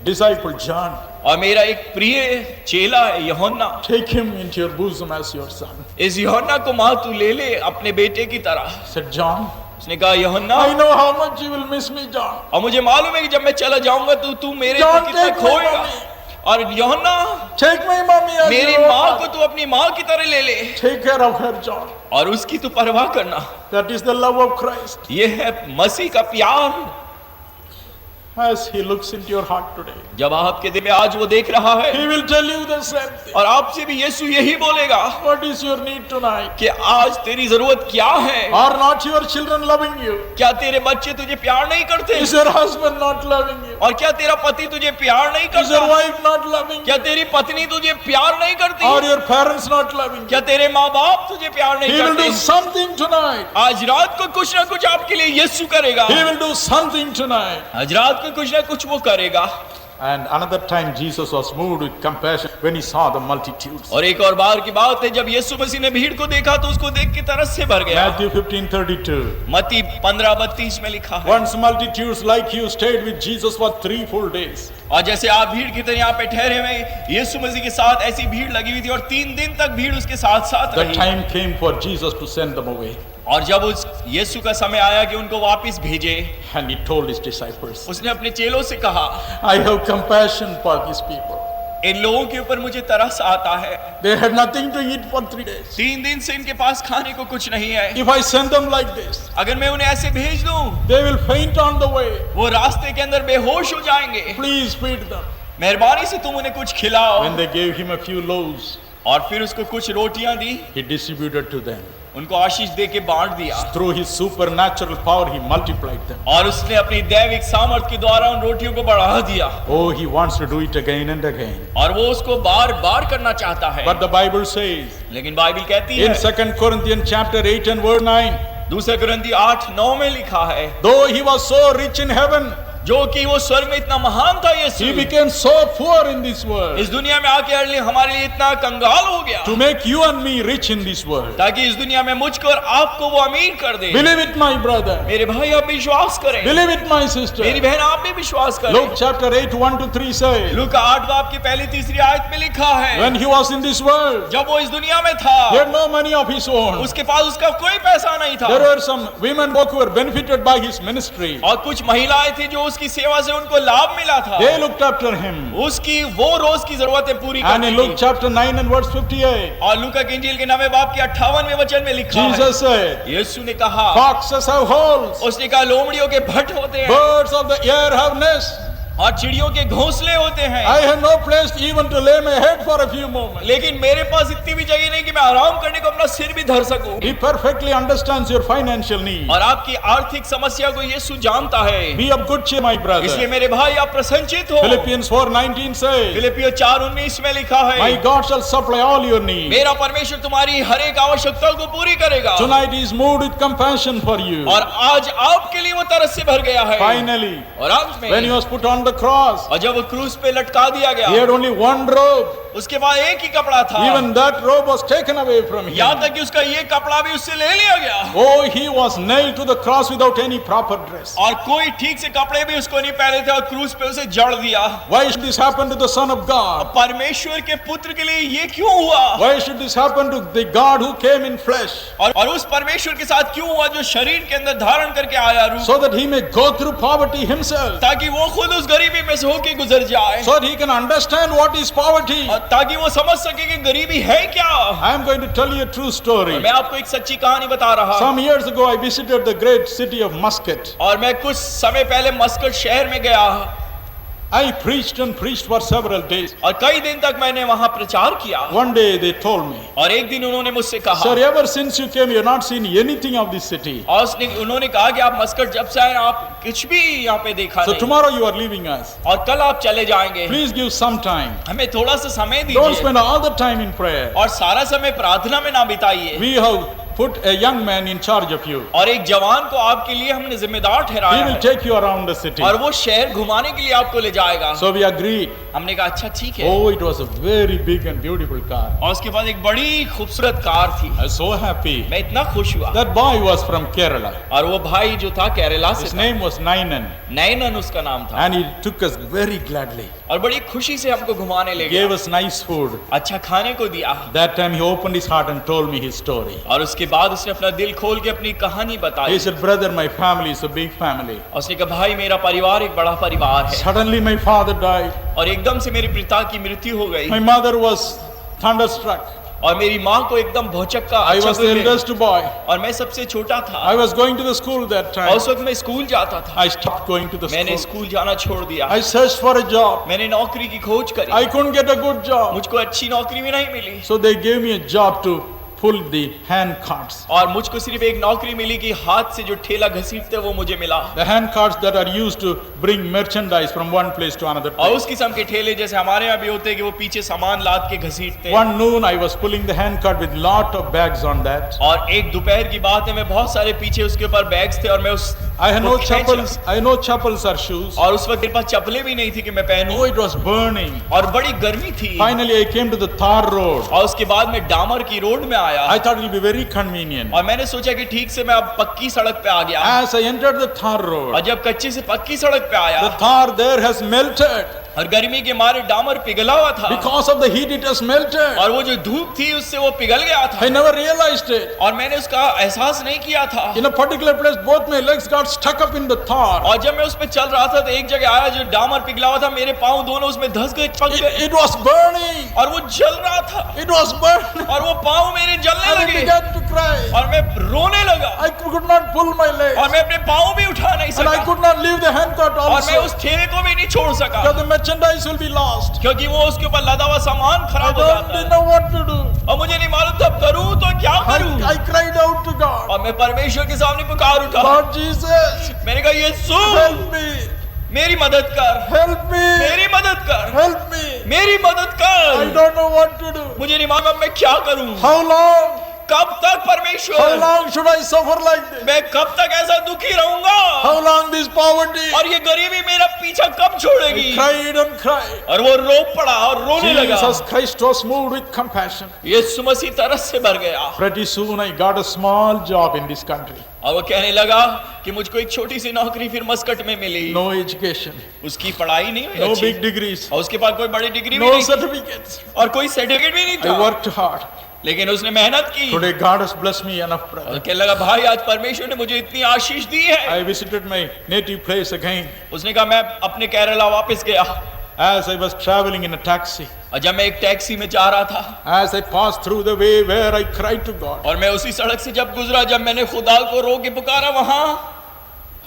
disciple John. और मेरा एक प्रिय चेला है यूहन्ना। Take him into your bosom as your son." इस यूहन्ना को माँ तू ले ले अपने बेटे की तरह। Said John, उसने कहा, यूहन्ना, I know how much you will miss me, John. और मुझे मालूम है कि जब मैं चला जाऊंगा तू मेरे को John, कितना take my खोएगा। mommy. और यूहन्ना, Take my mommy as मेरी your माँ own को son. तू अपनी माँ की तरह ले ले, Take care of her, John. और उसकी तू परवाह करना। That is the love of Christ. ये है मसीह का प्यार। As he looks into your heart today, जब आपके दिल में आज वो देख रहा है, he will tell you the same thing. और आपसे भी यीशु यही बोलेगा What is your need tonight? कि आज तेरी जरूरत क्या है। Are not your children loving you? क्या तेरे बच्चे तुझे प्यार नहीं करते? Is your husband not loving you? और क्या तेरा पति तुझे प्यार नहीं Is your करता? wife not loving क्या you? तेरी पत्नी तुझे प्यार नहीं करती? Are your parents not loving you? क्या तेरे माँ बाप तुझे प्यार नहीं He will करते? do something tonight. आज रात को कुछ ना कुछ आपके लिए यीशु करेगा। He will do something tonight. आज रात को कुछ ना कुछ वो करेगा। And another time Jesus was moved with compassion when he saw the multitudes. और एक और बार की बात है, जब यीशु मसीह ने भीड़ को देखा तो उसको देख के तरस से भर गया। Matthew 15:32. मत्ती 15:32 में लिखा है, Once multitudes like you stayed with Jesus for 3 full days. और जैसे आप भीड़ की तरह यहाँ पे ठहरे हुए, यीशु मसीह के साथ ऐसी भीड़ लगी हुई थी और 3 दिन तक भीड़ उसके साथ साथ The रही। time came for Jesus to send them away. और जब उस यीशु का समय आया कि उनको वापस भेजे, And he told his disciples, उसने अपने चेलों से कहा, I have compassion for these people. इन लोगों के ऊपर मुझे तरस आता है। They had nothing to eat for 3 days. 3 दिन से इनके पास खाने को कुछ नहीं है। If I send them like this, अगर मैं उन्हें ऐसे भेज दूं, they will faint on the way. वो रास्ते के अंदर बेहोश हो जाएंगे। Please feed them. मेहरबानी से तुम उन्हें कुछ खिलाओ। When they gave him a few loaves, और फिर उसको कुछ रोटियां दी, he distributed to them. उनको आशीष दे के बांट दिया। Through his supernatural power, he multiplied them. और उसने अपनी दैविक सामर्थ के द्वारा उन रोटियों को बढ़ा दिया। Oh, he wants to do it again and again. और वो उसको बार बार करना चाहता है। But the Bible says लेकिन बाइबल कहती in है, 2 Corinthians chapter 8 and verse 9, 2 कुरिन्थी 8:9 में लिखा है, though he was so rich in heaven, जो कि वो स्वर्ग में इतना महान था, यीशु he became so poor in this world इस दुनिया में आके हमारे लिए इतना कंगाल हो गया, to make you and me rich in this world. ताकि इस दुनिया में मुझको और आपको वो अमीर कर दे। Believe it, my brother. मेरे भाई आप विश्वास करें, Believe it, my sister. मेरी बहन आप भी विश्वास करें। Luke chapter 8 1 to 3 says, लूका 8 बाब की पहली 3 आयत में लिखा है, when he was in this world, जब वो इस दुनिया में था, he had no money of his own. उसके पास उसका कोई पैसा नहीं था। There were some women who were benefited by his ministry. और कुछ महिलाएं थी जो उसकी सेवा से उनको लाभ मिला था। They looked after him. उसकी वो रोज की जरूरतें पूरी And करती in Luke थी। chapter 9 and verse 58, और लूका की इंजील के 9वें बाब के 58वें वचन में लिखा है, Jesus said, यीशु ने कहा, foxes have holes, उसने कहा लोमड़ियों के भट्ट होते हैं birds of the air have nests. और चिड़ियों के घोंसले होते हैं, I have no place even to lay my head for a few moments. लेकिन मेरे पास इतनी भी जगह नहीं कि मैं आराम करने को अपना सिर भी धर सकूं। He perfectly understands your financial need. और आपकी आर्थिक समस्या को यीशु जानता है। Be of good cheer, my इसलिए brother. मेरे भाई आप प्रसन्नचित हो। Philippians 4:19 says, फिलिपियों 4:19 में लिखा है, my God shall supply all your needs. मेरा परमेश्वर तुम्हारी हर एक आवश्यकता को पूरी करेगा। Tonight he is moved with compassion for you. और आज आपके लिए वो तरस से भर गया है। Finally, और अंत में when he was put on the cross, और जब वो क्रूस पे लटका दिया he गया, had only one robe. उसके बाद एक ही कपड़ा था। Even that robe was taken away from him. यहाँ तक कि उसका ये कपड़ा भी उससे ले लिया गया। Oh, he was nailed to the cross without any proper dress. और कोई ठीक से कपड़े भी उसको नहीं पहने थे और क्रूस पे उसे जड़ दिया। Why should this happen to the Son of God? परमेश्वर के पुत्र के लिए ये क्यों हुआ? Why should this happen to the God who came in flesh? और उस परमेश्वर के साथ क्यों हुआ जो शरीर के अंदर धारण करके आया रूप, So that he may go through poverty himself. ताकि वो खुद उस गरीबी में से होके गुजर जाए, So that he can understand what is poverty. और ताकि वो समझ सके कि गरीबी है क्या। I am going to tell you a true story. मैं आपको एक सच्ची कहानी बता रहा हूँ। Some years ago I visited the great city of Muscat. और मैं कुछ समय पहले मस्कट शहर में गया I preached and preached for several days. और कई दिन तक मैंने वहां प्रचार किया। One day they told me, और एक दिन उन्होंने मुझसे कहा, sir, ever since you came, you have not seen anything of this city. और उन्होंने कहा कि आप मस्कट जब से आए आप कुछ भी यहाँ पे देखा So नहीं, tomorrow you are leaving us. और कल आप चले जाएंगे, Please give some time. हमें थोड़ा सा समय Don't दीजिए spend all the time in prayer. और सारा समय प्रार्थना में ना बिताइए। We have put a young man in charge of you. और एक जवान को आपके लिए हमने जिम्मेदार He ठहराया will है take you around the city. और वो शहर घुमाने के लिए आपको ले जाएगा। So we agreed. हमने कहा अच्छा ठीक है। Oh, it was a very big and beautiful car. और उसके बाद एक बड़ी खूबसूरत कार थी। I was so happy. मैं इतना खुश हुआ। That boy was from Kerala. और वो भाई जो था केरला से His था, name was Nainan. नैनन उसका नाम था, And he took us very gladly. और बड़ी खुशी से हमको घुमाने ले Gave गया, us nice food. अच्छा खाने को दिया। That time he opened his heart and told me his story. और उसके बाद उसने अपना दिल खोल के अपनी कहानी बताई। He said, brother, my family is a big family. और उसने कहा भाई मेरा परिवार एक बड़ा परिवार है, Suddenly my father died. और एकदम से मेरे पिता की मृत्यु हो गई, My mother was thunderstruck. और मेरी माँ को एकदम भौचक्का I was the eldest boy. और मैं सबसे छोटा था। I was going to the school that और time. उस वक्त मैं स्कूल जाता था। I stopped going to the मैंने school. स्कूल जाना छोड़ दिया। I searched for a job. मैंने नौकरी की खोज करी, I couldn't get a good job. मुझको अच्छी नौकरी भी नहीं मिली, So they gave me a job to pull the hand carts. और मुझको सिर्फ एक नौकरी मिली कि हाथ से जो ठेला घसीटते वो मुझे मिला। The hand carts that are used to bring merchandise from one place to another और place. उस किस्म के ठेले जैसे हमारे यहाँ भी होते हैं कि वो पीछे सामान लाद के घसीटते हैं। One noon I was pulling the hand cart with lot of bags on that. और एक दोपहर की बात है, मैं बहुत सारे पीछे उसके ऊपर बैग्स थे और मैं उस I had no वो खींच chappals. I had no chappals or shoes. और उस वक्त मेरे पास चप्पलें भी नहीं थी कि मैं पहनूं, Oh, it was burning. और बड़ी गर्मी थी। Finally, I came to the tar road. और उसके बाद मैं डामर की रोड में आया, I thought it will be very convenient. और मैंने सोचा कि ठीक से मैं अब पक्की सड़क पे आ गया। As I entered the tar और road, जब कच्ची से पक्की सड़क पे आया, the tar there has melted. और गर्मी के मारे डामर पिघला हुआ था, Because of the heat, it has melted. और वो जो धूप थी उससे वो पिघल गया था, I never realized it. और मैंने उसका एहसास नहीं किया था। In a particular place, both my legs got stuck up in the tar. और जब मैं उस पे चल रहा था तो एक जगह आया जो डामर पिघला हुआ था, मेरे पाँव दोनों उसमें धंस गए, पक गए, It was burning. और वो जल रहा था, It was burning. और वो पाँव मेरे जलने And I लगे, began to cry. और मैं रोने लगा, I could not pull my legs. और मैं अपने पाँव भी उठा नहीं And I सका, could not leave the handcart और मैं also. उस ठेले को भी नहीं छोड़ सका, Because the merchandise will be lost. क्योंकि वो उसके ऊपर लदा हुआ सामान I खराब हो जाता don't है, know what to do. और मुझे नहीं मालूम था करूं तो क्या करूं। I cried out to God. और मैं परमेश्वर के सामने पुकार उठा, Lord Jesus, मैंने कहा यीशु help me. मेरी मदद कर, Help me. मेरी मदद कर, Help me. मेरी मदद I कर। don't know what to do. मुझे नहीं मालूम अब मैं क्या करूं, How long? कब तक How परमेश्वर, long should I suffer like this? मैं कब तक ऐसा दुखी रहूंगा, How long this poverty? और ये गरीबी मेरा पीछा कब छोड़ेगी। I cried and cried. और वो रो पड़ा और रोने लगा। Jesus Christ was moved with compassion. यीशु मसीह तरस से भर गया, Pretty soon I got a small job in this country. और वो कहने लगा कि मुझको एक छोटी सी नौकरी फिर मस्कट में मिली। No education, उसकी पढ़ाई नहीं हुई no अच्छी, big degrees, और उसके पास कोई बड़ी डिग्री भी no नहीं थी, certificates. और कोई सर्टिफिकेट भी नहीं I था, worked hard. लेकिन उसने मेहनत की। Today God has blessed me enough, और brother. कहने लगा भाई आज परमेश्वर ने मुझे इतनी आशीष दी है। I visited my native place again. उसने कहा मैं अपने केरला वापस गया, As I was traveling in a taxi, और जब मैं एक टैक्सी में जा रहा था, as I passed through the way where I cried to God, और मैं उसी सड़क से जब गुजरा जब मैंने खुदा को रो के पुकारा, वहां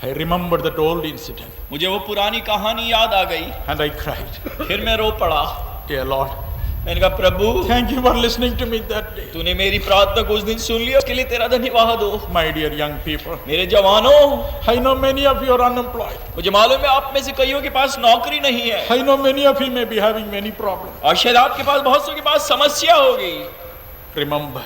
I remembered that old incident मुझे वो पुरानी कहानी याद आ गई, and I cried, फिर मैं रो पड़ा। Dear Lord, मैंने कहा प्रभु thank you for listening to me that day. तूने मेरी प्रार्थना को उस दिन सुन लिया, उसके लिए तेरा धन्यवाद हो। My dear young people, मेरे जवानों, I know many of you are unemployed. मुझे मालूम है आप में से कईयों के पास नौकरी नहीं है, I know many of you may be having many problems. और शायद आपके पास बहुत सौ के पास समस्या होगी। Remember,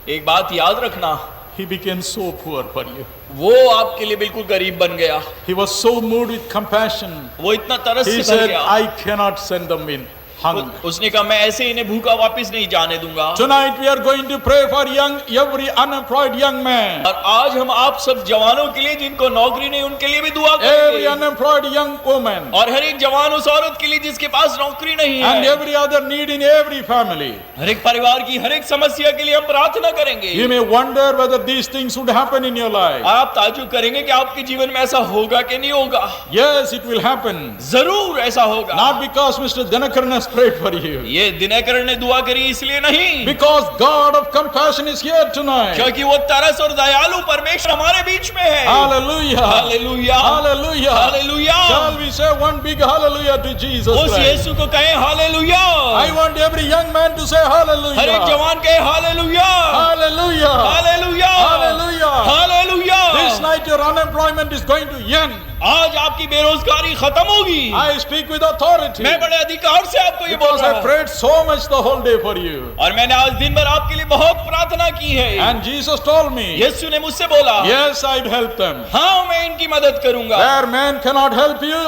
एक बात याद रखना, he became so poor for you. वो आपके लिए बिल्कुल गरीब बन गया, He was so moved with compassion. वो इतना तरस He से भर said, गया। I cannot send them in hunger. उसने कहा मैं ऐसे इन्हें भूखा वापस नहीं जाने दूंगा। Tonight we are going to pray for every unemployed young man, और आज हम आप सब जवानों के लिए जिनको नौकरी नहीं उनके लिए भी दुआ every करेंगे, unemployed young woman, और हर एक जवान उस औरत के लिए जिसके पास नौकरी नहीं and है, every other need in every family. हर एक परिवार की हर एक समस्या के लिए हम प्रार्थना करेंगे। You may wonder whether these things would happen in your life. आप ताज्जुब करेंगे कि आपके जीवन में ऐसा होगा कि नहीं होगा। Yes, it will happen. जरूर ऐसा होगा, Not because Mr. Dinakaran has prayed for you. ये दिनकर ने दुआ करी इसलिए नहीं, Because God of compassion is here tonight. क्योंकि वो तरस और दयालु परमेश्वर हमारे बीच में है। Hallelujah. Hallelujah, Hallelujah. Hallelujah. Shall we say one big hallelujah to Jesus उस Christ? यीशु को कहें hallelujah. I want every young man to say हर एक hallelujah. जवान कहे hallelujah, Hallelujah. Hallelujah, Hallelujah. Hallelujah. This night your unemployment is going to end. आज आपकी बेरोजगारी खत्म होगी। I speak with authority. मैं बड़े अधिकार से आपको ये बोल Because रहा I हूँ, prayed so much the whole day for you. और मैंने आज दिन भर आपके लिए बहुत प्रार्थना की है। And Jesus told me, यीशु ने मुझसे बोला, yes, I'd help them. हाँ मैं इनकी मदद करूंगा। Where man cannot help you,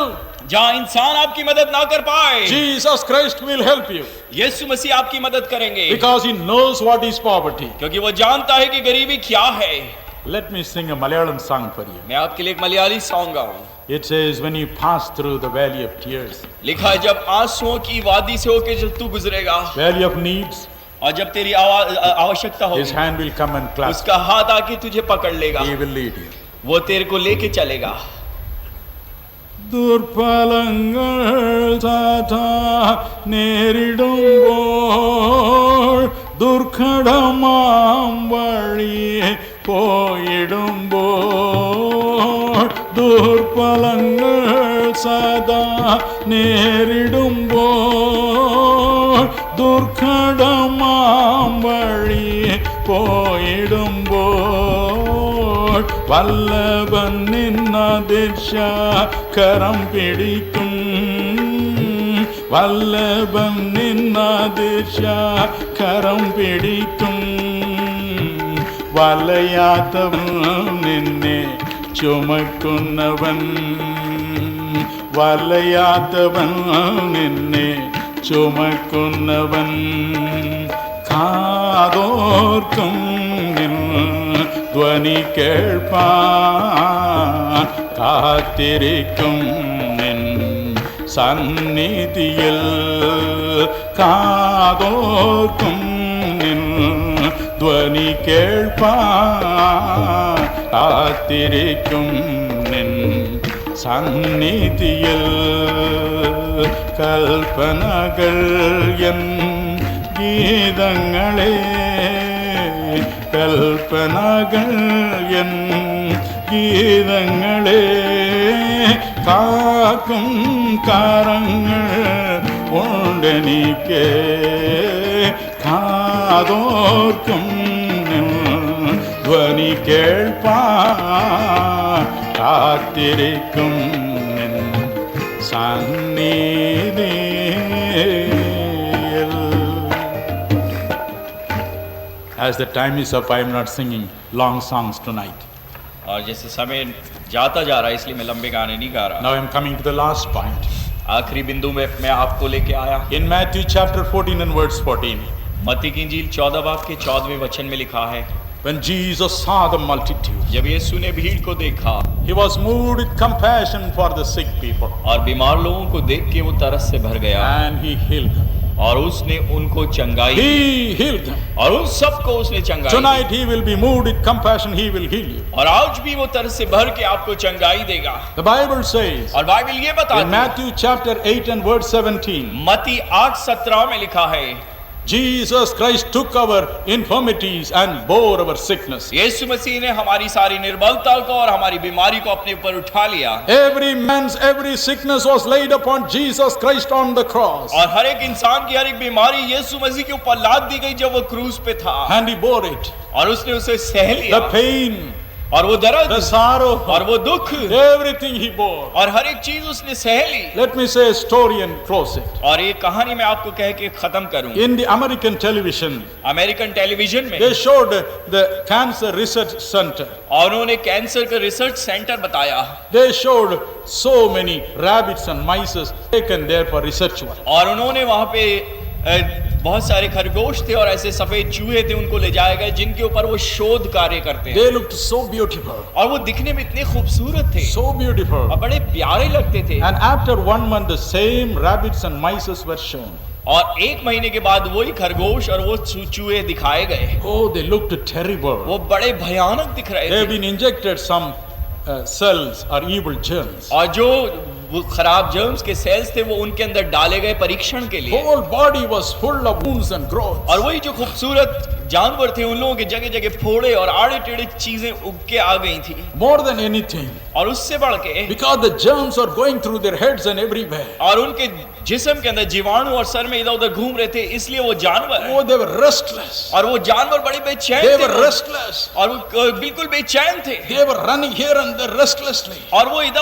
जहाँ इंसान आपकी मदद ना कर पाए, Jesus Christ will help you. यीशु मसीह आपकी मदद करेंगे, Because he knows what is poverty. क्योंकि वो जानता है कि गरीबी क्या है। Let me sing a Malayalam song for you. मैं आपके लिए एक मलयाली सॉन्ग गाऊं। It says, when you pass through the valley of tears, लिखा है जब आंसुओं की वादी से होके जब तू गुजरेगा, valley of needs, और जब तेरी आवश्यकता his होगी, hand will come and clasp. उसका हाथ आके तुझे पकड़ लेगा, He will lead you. वो तेरे को लेके चलेगा। ദുർഫലങ്ങൾ സാധാ നേരിടുമ്പോൾ ദുർഘടമാം വഴിയെ പോയിടുമ്പോൾ ദുർഫലങ്ങൾ സദാ നേരിടുമ്പോൾ ദുർഘടമാം വഴിയെ പോയിടുമ്പോൾ വല്ലഭൻ നിന്നതിശാകരം പിടിക്കും വല്ലഭൻ നിന്നതിശാകരം പിടിക്കും വലയാത്തവൻ നിന്നെ ചുമക്കുന്നവൻ വലയാത്തവൻ നിന്നെ ചുമക്കുന്നവൻ കാതോർക്കും നിൻ ധ്വനി കേൾപ്പാൻ കാത്തിരിക്കും നിൻ സന്നിധിയിൽ കാതോർക്കും നിൻ ധ്വനി കേൾപ്പാൻ കാത്തിരിക്കും നിൻ സന്നിധിയിൽ കൽപ്പനകൾ എൻ ഗീതങ്ങളെ കൽപ്പനകൾ എൻ ഗീതങ്ങളെ കാക്കും കരങ്ങൾ ഉണ്ടെനിക്ക് കാതോർക്കും ധ്വനി കേൾപ്പാൻ കാത്തിരിക്കും നിൻ സന്നിധിയിൽ. As the time is up, I am not singing long songs tonight. और जैसे समय जाता जा रहा है इसलिए मैं लंबे गाने नहीं गा रहा. Now I am coming to the last point. आखिरी बिंदु में मैं आपको लेके आया. In Matthew chapter 14 and verse 14. मत्ती की इंजील 14 बाब के 14वें वचन में लिखा है, When Jesus saw the multitude, जब यीशु ने भीड़ को देखा he was moved with compassion for the sick people, और बीमार लोगों को देख के वो तरस से भर गया and he healed them. और उसने उनको चंगाई He healed them. और उन सबको उसने चंगाई. Tonight he will be moved with compassion, he will heal you. और आज भी वो तरस से भर के आपको चंगाई देगा. The Bible says और बाइबल ये in बताती है, Matthew chapter 8 and verse 17, मत्ती 8:17 में लिखा है, Jesus Christ took our infirmities and bore our sickness. यीशु मसीह ने हमारी सारी निर्बलता को और हमारी बीमारी को अपने ऊपर उठा लिया. Every sickness was laid upon Jesus Christ on the cross, और हर एक इंसान की हर एक बीमारी यीशु मसीह के ऊपर लाद दी गई जब वो क्रूस पे था. and he bore it. और उसने उसे सह लिया. The pain, और वो दर्द, the sorrow, और वो दुख, everything he bore. और हर एक चीज उसने सह ली. Let me say a story and close it. और ये कहानी मैं आपको कह के खत्म करूं. In the American television, American television में they showed the cancer research center. और उन्होंने कैंसर का रिसर्च सेंटर बताया. They showed so many rabbits and mice taken there for research work. और उन्होंने वहां पे बहुत सारे खरगोश थे और ऐसे सफेद चूहे थे, उनको ले जाए गए जिनके ऊपर वो शोध कार्य करते हैं. They looked so beautiful. और वो दिखने में इतने खूबसूरत थे So beautiful. और बड़े प्यारे लगते थे. And after 1 month, the same rabbits and mice were shown. और 1 महीने के बाद वही खरगोश और वो चूहे दिखाए गए. Oh, they looked terrible. वो बड़े भयानक दिख रहे They have थे. been injected some cells or evil germs. और जो वो खराब जर्म्स के सेल्स थे वो उनके अंदर डाले गए परीक्षण के लिए. Whole body was full of wounds and growths. और वही जो खूबसूरत जानवर थे उन लोगों के जगह जगह फोड़े और आड़े टेढ़े चीजें उग के आ गई थी. More than anything, और उससे बढ़ के because the germs are going through their heads and everywhere. और उनके जिस्म के अंदर जीवाणु और सर में इधर उधर घूम रहे थे, इसलिए वो जानवर Oh, they were restless. और वो जानवर बड़े बेचैन They थे. were restless. और वो बिल्कुल बेचैन थे. They were running here and there restlessly. और वो इधर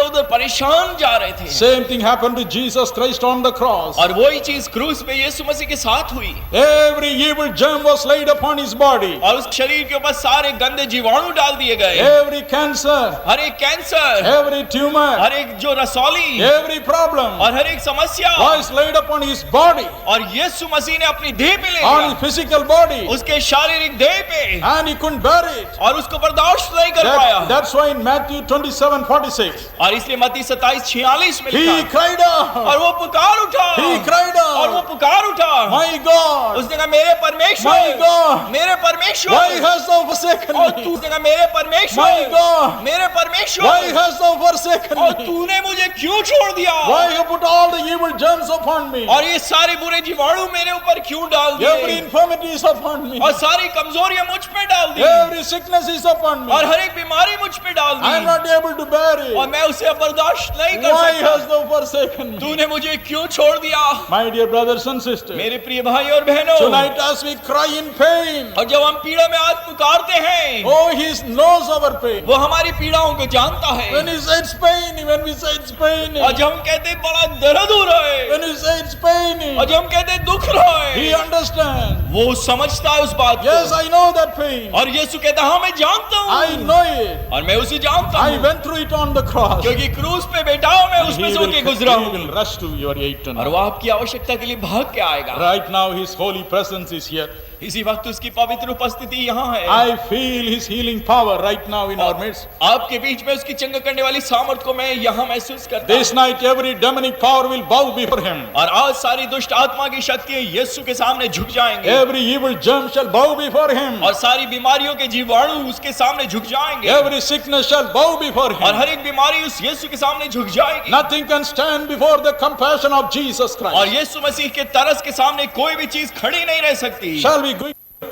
उधर परेशान जा रहे थे. Same thing happened to Jesus Christ on the cross. और वही चीज क्रूस पे यीशु मसीह के साथ हुई. Every evil germ was laid upon his body. और उस शरीर के ऊपर सारे गंदे जीवाणु डाल दिए गए. Every cancer, हर एक कैंसर, every tumor, हर एक जो रसौली every problem और हर एक समस्या was laid upon his body, और यीशु मसीह ने अपनी देह पे ले on his लिया, physical body, उसके शारीरिक देह पे, and he couldn't bear it. और उसको बर्दाश्त नहीं कर पाया. That's why in Matthew 27:46, और इसलिए मत्ती 27:46 में he लिखा, cried out, और वो पुकार उठा, he cried और वो out, पुकार उठा. my God, उसने कहा मेरे परमेश्वर, my God, मेरे why परमेश्वर, hast thou forsaken और me? तू उसने कहा मेरे परमेश्वर, My God, मेरे परमेश्वर, why hast thou forsaken और me? तूने मुझे क्यों छोड़ दिया? Why you put all the evil germs upon me? और ये सारे बुरे जीवाणु मेरे ऊपर क्यों डाल Every दिए? infirmity is upon me. और सारी कमजोरियां मुझ पे डाल दी, Every sickness is upon me. और हर एक बीमारी मुझ पे डाल I am the, not able to bear और it. मैं उसे अब बर्दाश्त नहीं नहीं कर Why सकता? hast thou forsaken me? तूने मुझे क्यों छोड़ दिया? My dear brothers and sisters, मेरे प्रिय भाई और बहनों, tonight as we cry in pain, और जब हम पीड़ा में आज पुकारते हैं, oh, He knows our pain. वो हमारी पीड़ाओं को जानता है। When He says pain, when we say it's pain, और जब हम कहते हैं बड़ा दर्द हो रहा है, when we say it's pain, और जब हम कहते हैं दुख रहा He है, understands. वो समझता है उस बात Yes, को। I know that pain. और यीशु कहता है हाँ मैं जानता I हूँ, know it. और मैं उसे जानता I हूँ, went through it on the cross. क्योंकि क्रूस पे बैठा हूँ, मैं He उसमें से will, होके he गुजरा हूँ, will rush to your aid और tonight. वो आपकी आवश्यकता के लिए भाग के आएगा। Right now, His holy presence is here. इसी वक्त उसकी पवित्र उपस्थिति यहाँ है। I feel His healing power right now in our midst. आपके बीच में उसकी चंगा करने वाली सामर्थ को मैं यहाँ महसूस करता हूँ। This night, every demonic power will bow before Him. और आज सारी दुष्ट आत्मा की शक्तियाँ यीशु के सामने झुक जाएंगे, Every evil germ shall bow before Him. और सारी बीमारियों के जीवाणु उसके सामने झुक जाएंगे, Every sickness shall bow before और Him. हर एक बीमारी उस यीशु के सामने झुक जाएगी। Nothing can stand before the compassion of Jesus और Christ. यीशु मसीह के तरस के सामने कोई भी चीज खड़ी नहीं रह सकती। Shall we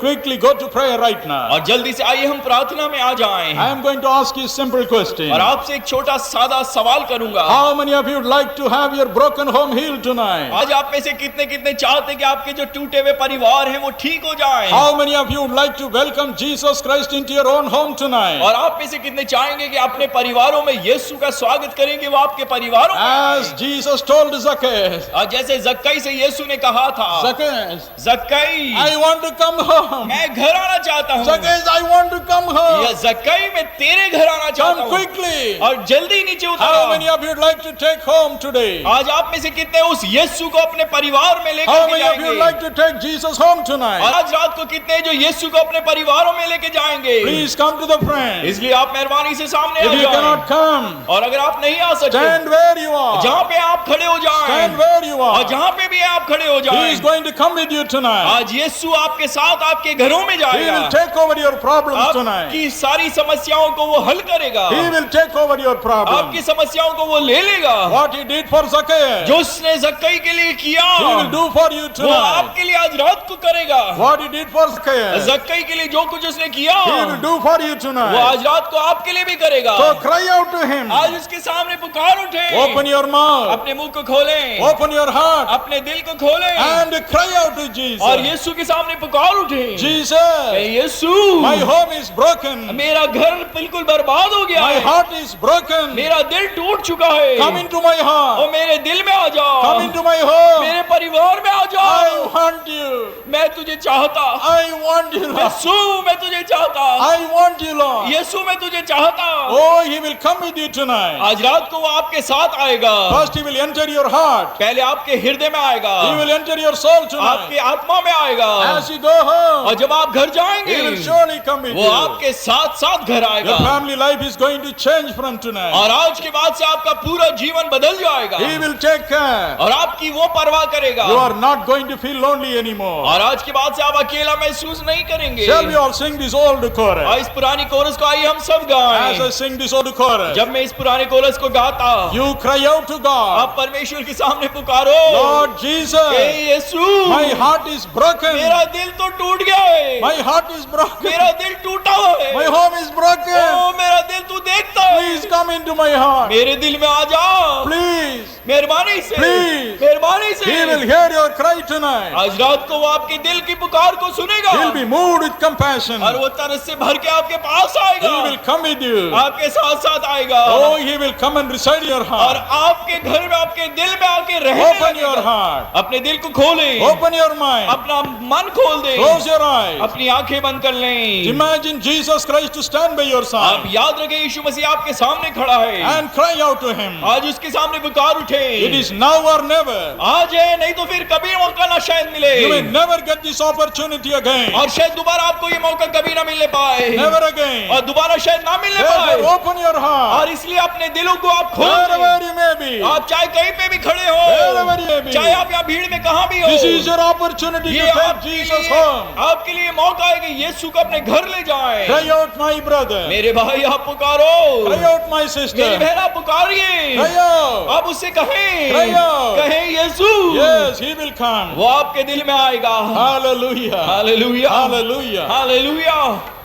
quickly go to prayer right now? और जल्दी से आइए हम प्रार्थना में आ जाएं। I am going to ask you a simple question. और आपसे एक छोटा सादा सवाल करूंगा। How many of you would like to have your broken home healed tonight? आज आप में से कितने कितने चाहते हैं कि आपके जो टूटे हुए परिवार हैं वो ठीक हो जाएं? How many of you would like to welcome Jesus Christ into your own home tonight? और आप में से कितने चाहेंगे कि अपने परिवारों में यीशु का स्वागत करेंगे, वो आपके परिवारों में As आए? Jesus told Zacchaeus, और जैसे जक्कई से यीशु ने कहा था, Zacchaeus, जक्कई I want to come home. मैं घर आना चाहता हूँ। Zacchaeus, I want to come home. या जक्कई मैं तेरे घर आना चाहता Come हूँ, quickly. और जल्दी नीचे How many उतरो। of you would like to take home today? आज आप में से कितने उस यीशु को अपने परिवार में How लेकर के many of you would जाएंगे? like to take Jesus home और tonight? आज रात को कितने जो यीशु को अपने परिवारों में लेके जाएंगे? Please come to the front. इसलिए आप मेहरबानी से सामने If आ you cannot जाएं। come, और अगर आप नहीं आ सकते, stand where you are. जहाँ पे आप खड़े हो जाएं, Stand where you और are. जहाँ पे भी आप खड़े हो He is जाएं, going to come with you tonight. आज यीशु आपके साथ आपके घरों में He जाएगा, will take over your problems tonight. आपकी सारी समस्याओं को वो हल करेगा, He will take over your problems. आपकी समस्याओं को वो ले लेगा। What He did for Zacchaeus, जो उसने जक्कई के लिए किया, He will do for you वो tonight. आपके लिए आज रात को करेगा। What He did for Zacchaeus, जक्कई के लिए जो कुछ उसने किया, He will do for you वो tonight. आज रात को आपके लिए भी करेगा। So cry out to Him. आज उसके सामने पुकार उठे, Open your mouth. अपने मुंह को खोलें, Open your heart. अपने दिल को खोलें, And cry out to और Jesus. यीशु के सामने पुकार उठे, Jesus, Yeshu my home is broken. मेरा घर बिल्कुल बर्बाद हो गया My है, heart is broken. मेरा दिल टूट चुका है, Come into my और heart. मेरे दिल में आ जाओ, Come into my home. मेरे परिवार में आ I जाओ। want you. मैं तुझे चाहता, I want you, Lord. यीशु मैं तुझे चाहता, I want you, Lord. यीशु मैं तुझे चाहता। Oh, He will come with you tonight. आज रात को वो आपके साथ आएगा, First, He will enter your heart. पहले आपके हृदय में आएगा, He will enter your soul tonight. आपके आत्मा में आएगा, As you go home, और जब आप घर जाएंगे He will surely come with वो you. आपके साथ साथ घर आएगा, Your family life is going to change from tonight. और आज के बाद से आपका पूरा जीवन बदल जाएगा, He will take care. और आपकी वो परवाह करेगा, You are not going to feel lonely anymore. और आज के बाद से आप अकेला महसूस नहीं करेंगे। Shall we all sing this old और chorus? इस पुरानी कोरस को आइए हम सब As गाएं। I sing this old chorus, जब मैं इस पुराने कोरस को गाता, you cry out to God. आप परमेश्वर के सामने पुकारो, Lord hey Jesus, Yeshu my heart is broken. मेरा दिल तो टूट गया है, My heart is broken. मेरा दिल टूटा हुआ है, My home is broken. ओ मेरा दिल तू देखता है, Please come into my heart. मेरे दिल में आ जा, Please. मेहरबानी से, Please. मेहरबानी से। He will hear your cry tonight. आज रात को वो आपके दिल की पुकार को सुनेगा, He'll be moved with compassion. और वो तरस से भर के आपके पास आएगा, He will come with you. आपके साथ साथ आएगा, Oh, He will come and reside in your और heart. आपके घर में आपके दिल में आके रहने Open your लगेगा। heart. अपने दिल को खोलें, Open your mind. अपना मन खोल दें, Close your eyes. अपनी आंखें बंद कर लें। Imagine Jesus Christ to stand by your आप side याद रखें यीशु मसीह आपके सामने खड़ा है, and cry out to Him. आज उसके सामने पुकार उठे। It is now or never. आज है, नहीं तो फिर कभी मौका ना शायद मिले, You may never get this opportunity again. और शायद दोबारा आपको ये मौका कभी ना मिलने पाए, Never again. और दोबारा शायद ना मिलने पाए। Therefore, open your heart. और इसलिए अपने दिलों को आप खोल दें। Wherever you may be. आप चाहे कहीं पे भी खड़े हो, Wherever you may be. चाहे आप यहाँ भीड़ में कहाँ भी हो, This is your opportunity to ये take आपके Jesus लिए, home. आपके लिए मौका है कि यीशु को अपने घर ले जाएं। Cry out, my brother. मेरे भाई आप पुकारो, Cry out, my मेरी sister. बहन आप पुकारिए, Cry out. आप उससे कहें, Cry out. कहें यीशु, Yes, He will come. वो आपके दिल में आएगा। Hallelujah. Hallelujah, Hallelujah. Hallelujah.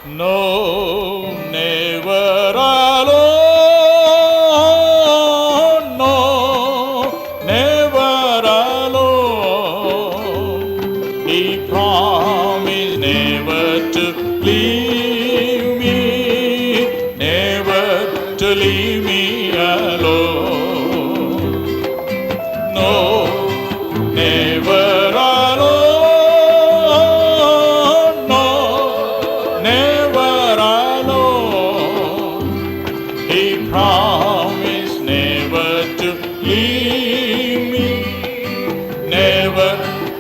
No, never alone. No, No, never alone. No, never alone. He promised never to leave me, never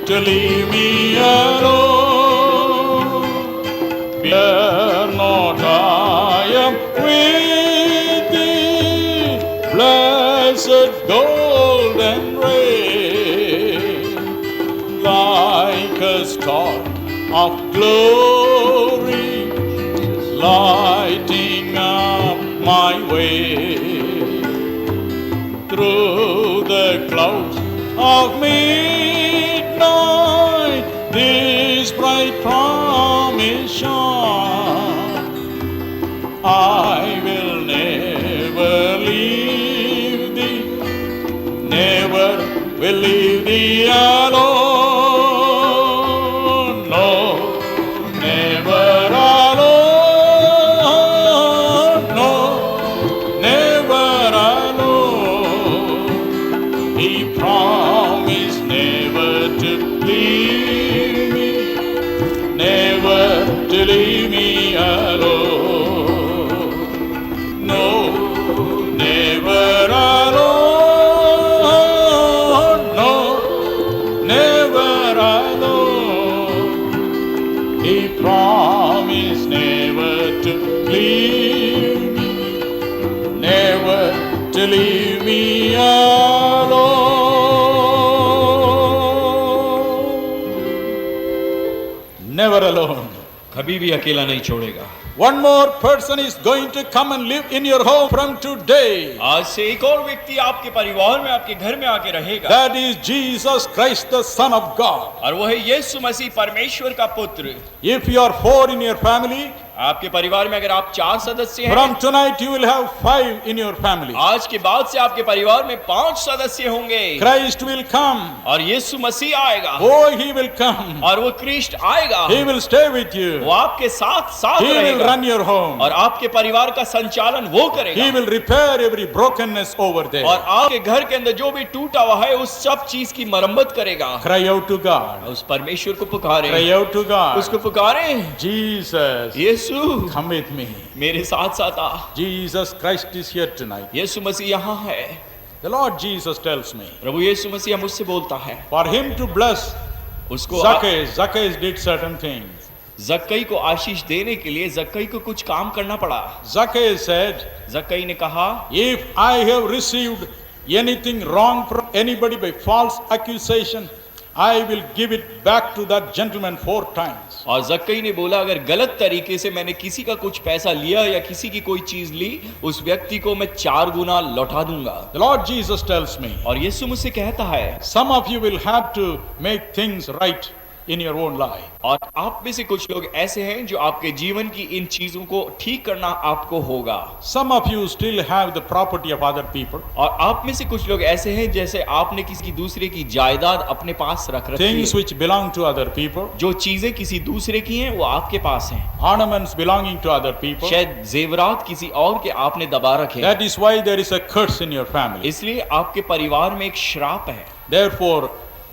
to leave me alone. Fear not, I am with thee, blessed golden ray, like a star of glory, lighting up my way. Through the clouds of midnight, this bright promise shone. I will never leave thee, never will leave thee alone. No, never alone. No, never alone. He promised never to leave me, never to leave me alone. No, never alone. No, never alone. He promised never to leave me, never to leave me alone. Never alone. कभी भी अकेला नहीं छोड़ेगा। One more person is going to come and live in your home from today. आज से एक और व्यक्ति आपके परिवार में, आपके घर में आके रहेगा। That is Jesus Christ, the Son of God. और वो है यीशु मसीह परमेश्वर का पुत्र। If you are 4 in your family, आपके परिवार में अगर आप 4 सदस्य हैं, from tonight you will have 5 in your family. आज के बाद से आपके परिवार में 5 सदस्य होंगे। Christ will come. और यीशु मसीह आएगा। Oh, he will come. और वो क्रिस्ट आएगा। He will stay with you. वो आपके साथ He will रहेगा। run your home. और आपके परिवार का संचालन वो करेगा। He will repair every brokenness over there. और आपके घर के अंदर जो भी टूटा हुआ है उस सब चीज की मरम्मत करेगा। Cry out to God. उस परमेश्वर को पुकारे। Cry out to God. उसको पुकारे। Jesus, Yeshu come with me. मेरे साथ साथ आ। Jesus Christ is here tonight. यीशु मसीह यहाँ है। The Lord Jesus tells me, प्रभु यीशु मसीह मुझसे बोलता है। for him to bless उसको Zacchaeus did certain things. जक्कई को आशीष देने के लिए जक्कई को कुछ काम करना पड़ा। Zacchaeus said, जक्कई ने कहा, if I have received anything wrong from anybody by false accusation, I will give it back to that gentleman 4 times. और जक्कई ने बोला अगर गलत तरीके से मैंने किसी का कुछ पैसा लिया या किसी की कोई चीज ली, उस व्यक्ति को मैं 4 गुना लौटा दूंगा। The Lord Jesus tells me, और यीशु मुझसे कहता है, some of you will have to make things right in your own life. और आप में से कुछ लोग ऐसे हैं जो आपके जीवन की इन चीजों को ठीक करना आपको होगा। Some of you still have the property of other people. और आप में से कुछ लोग ऐसे हैं जैसे आपने किसी दूसरे की जायदाद अपने पास रख रखी Things है। which belong to other people. जो चीजें किसी दूसरे की हैं वो आपके पास हैं। Ornaments belonging to other people. शायद जेवरात किसी और के आपने दबा रखे हैं। That is why there is a curse in your family. इसलिए आपके परिवार में एक श्राप है। Therefore,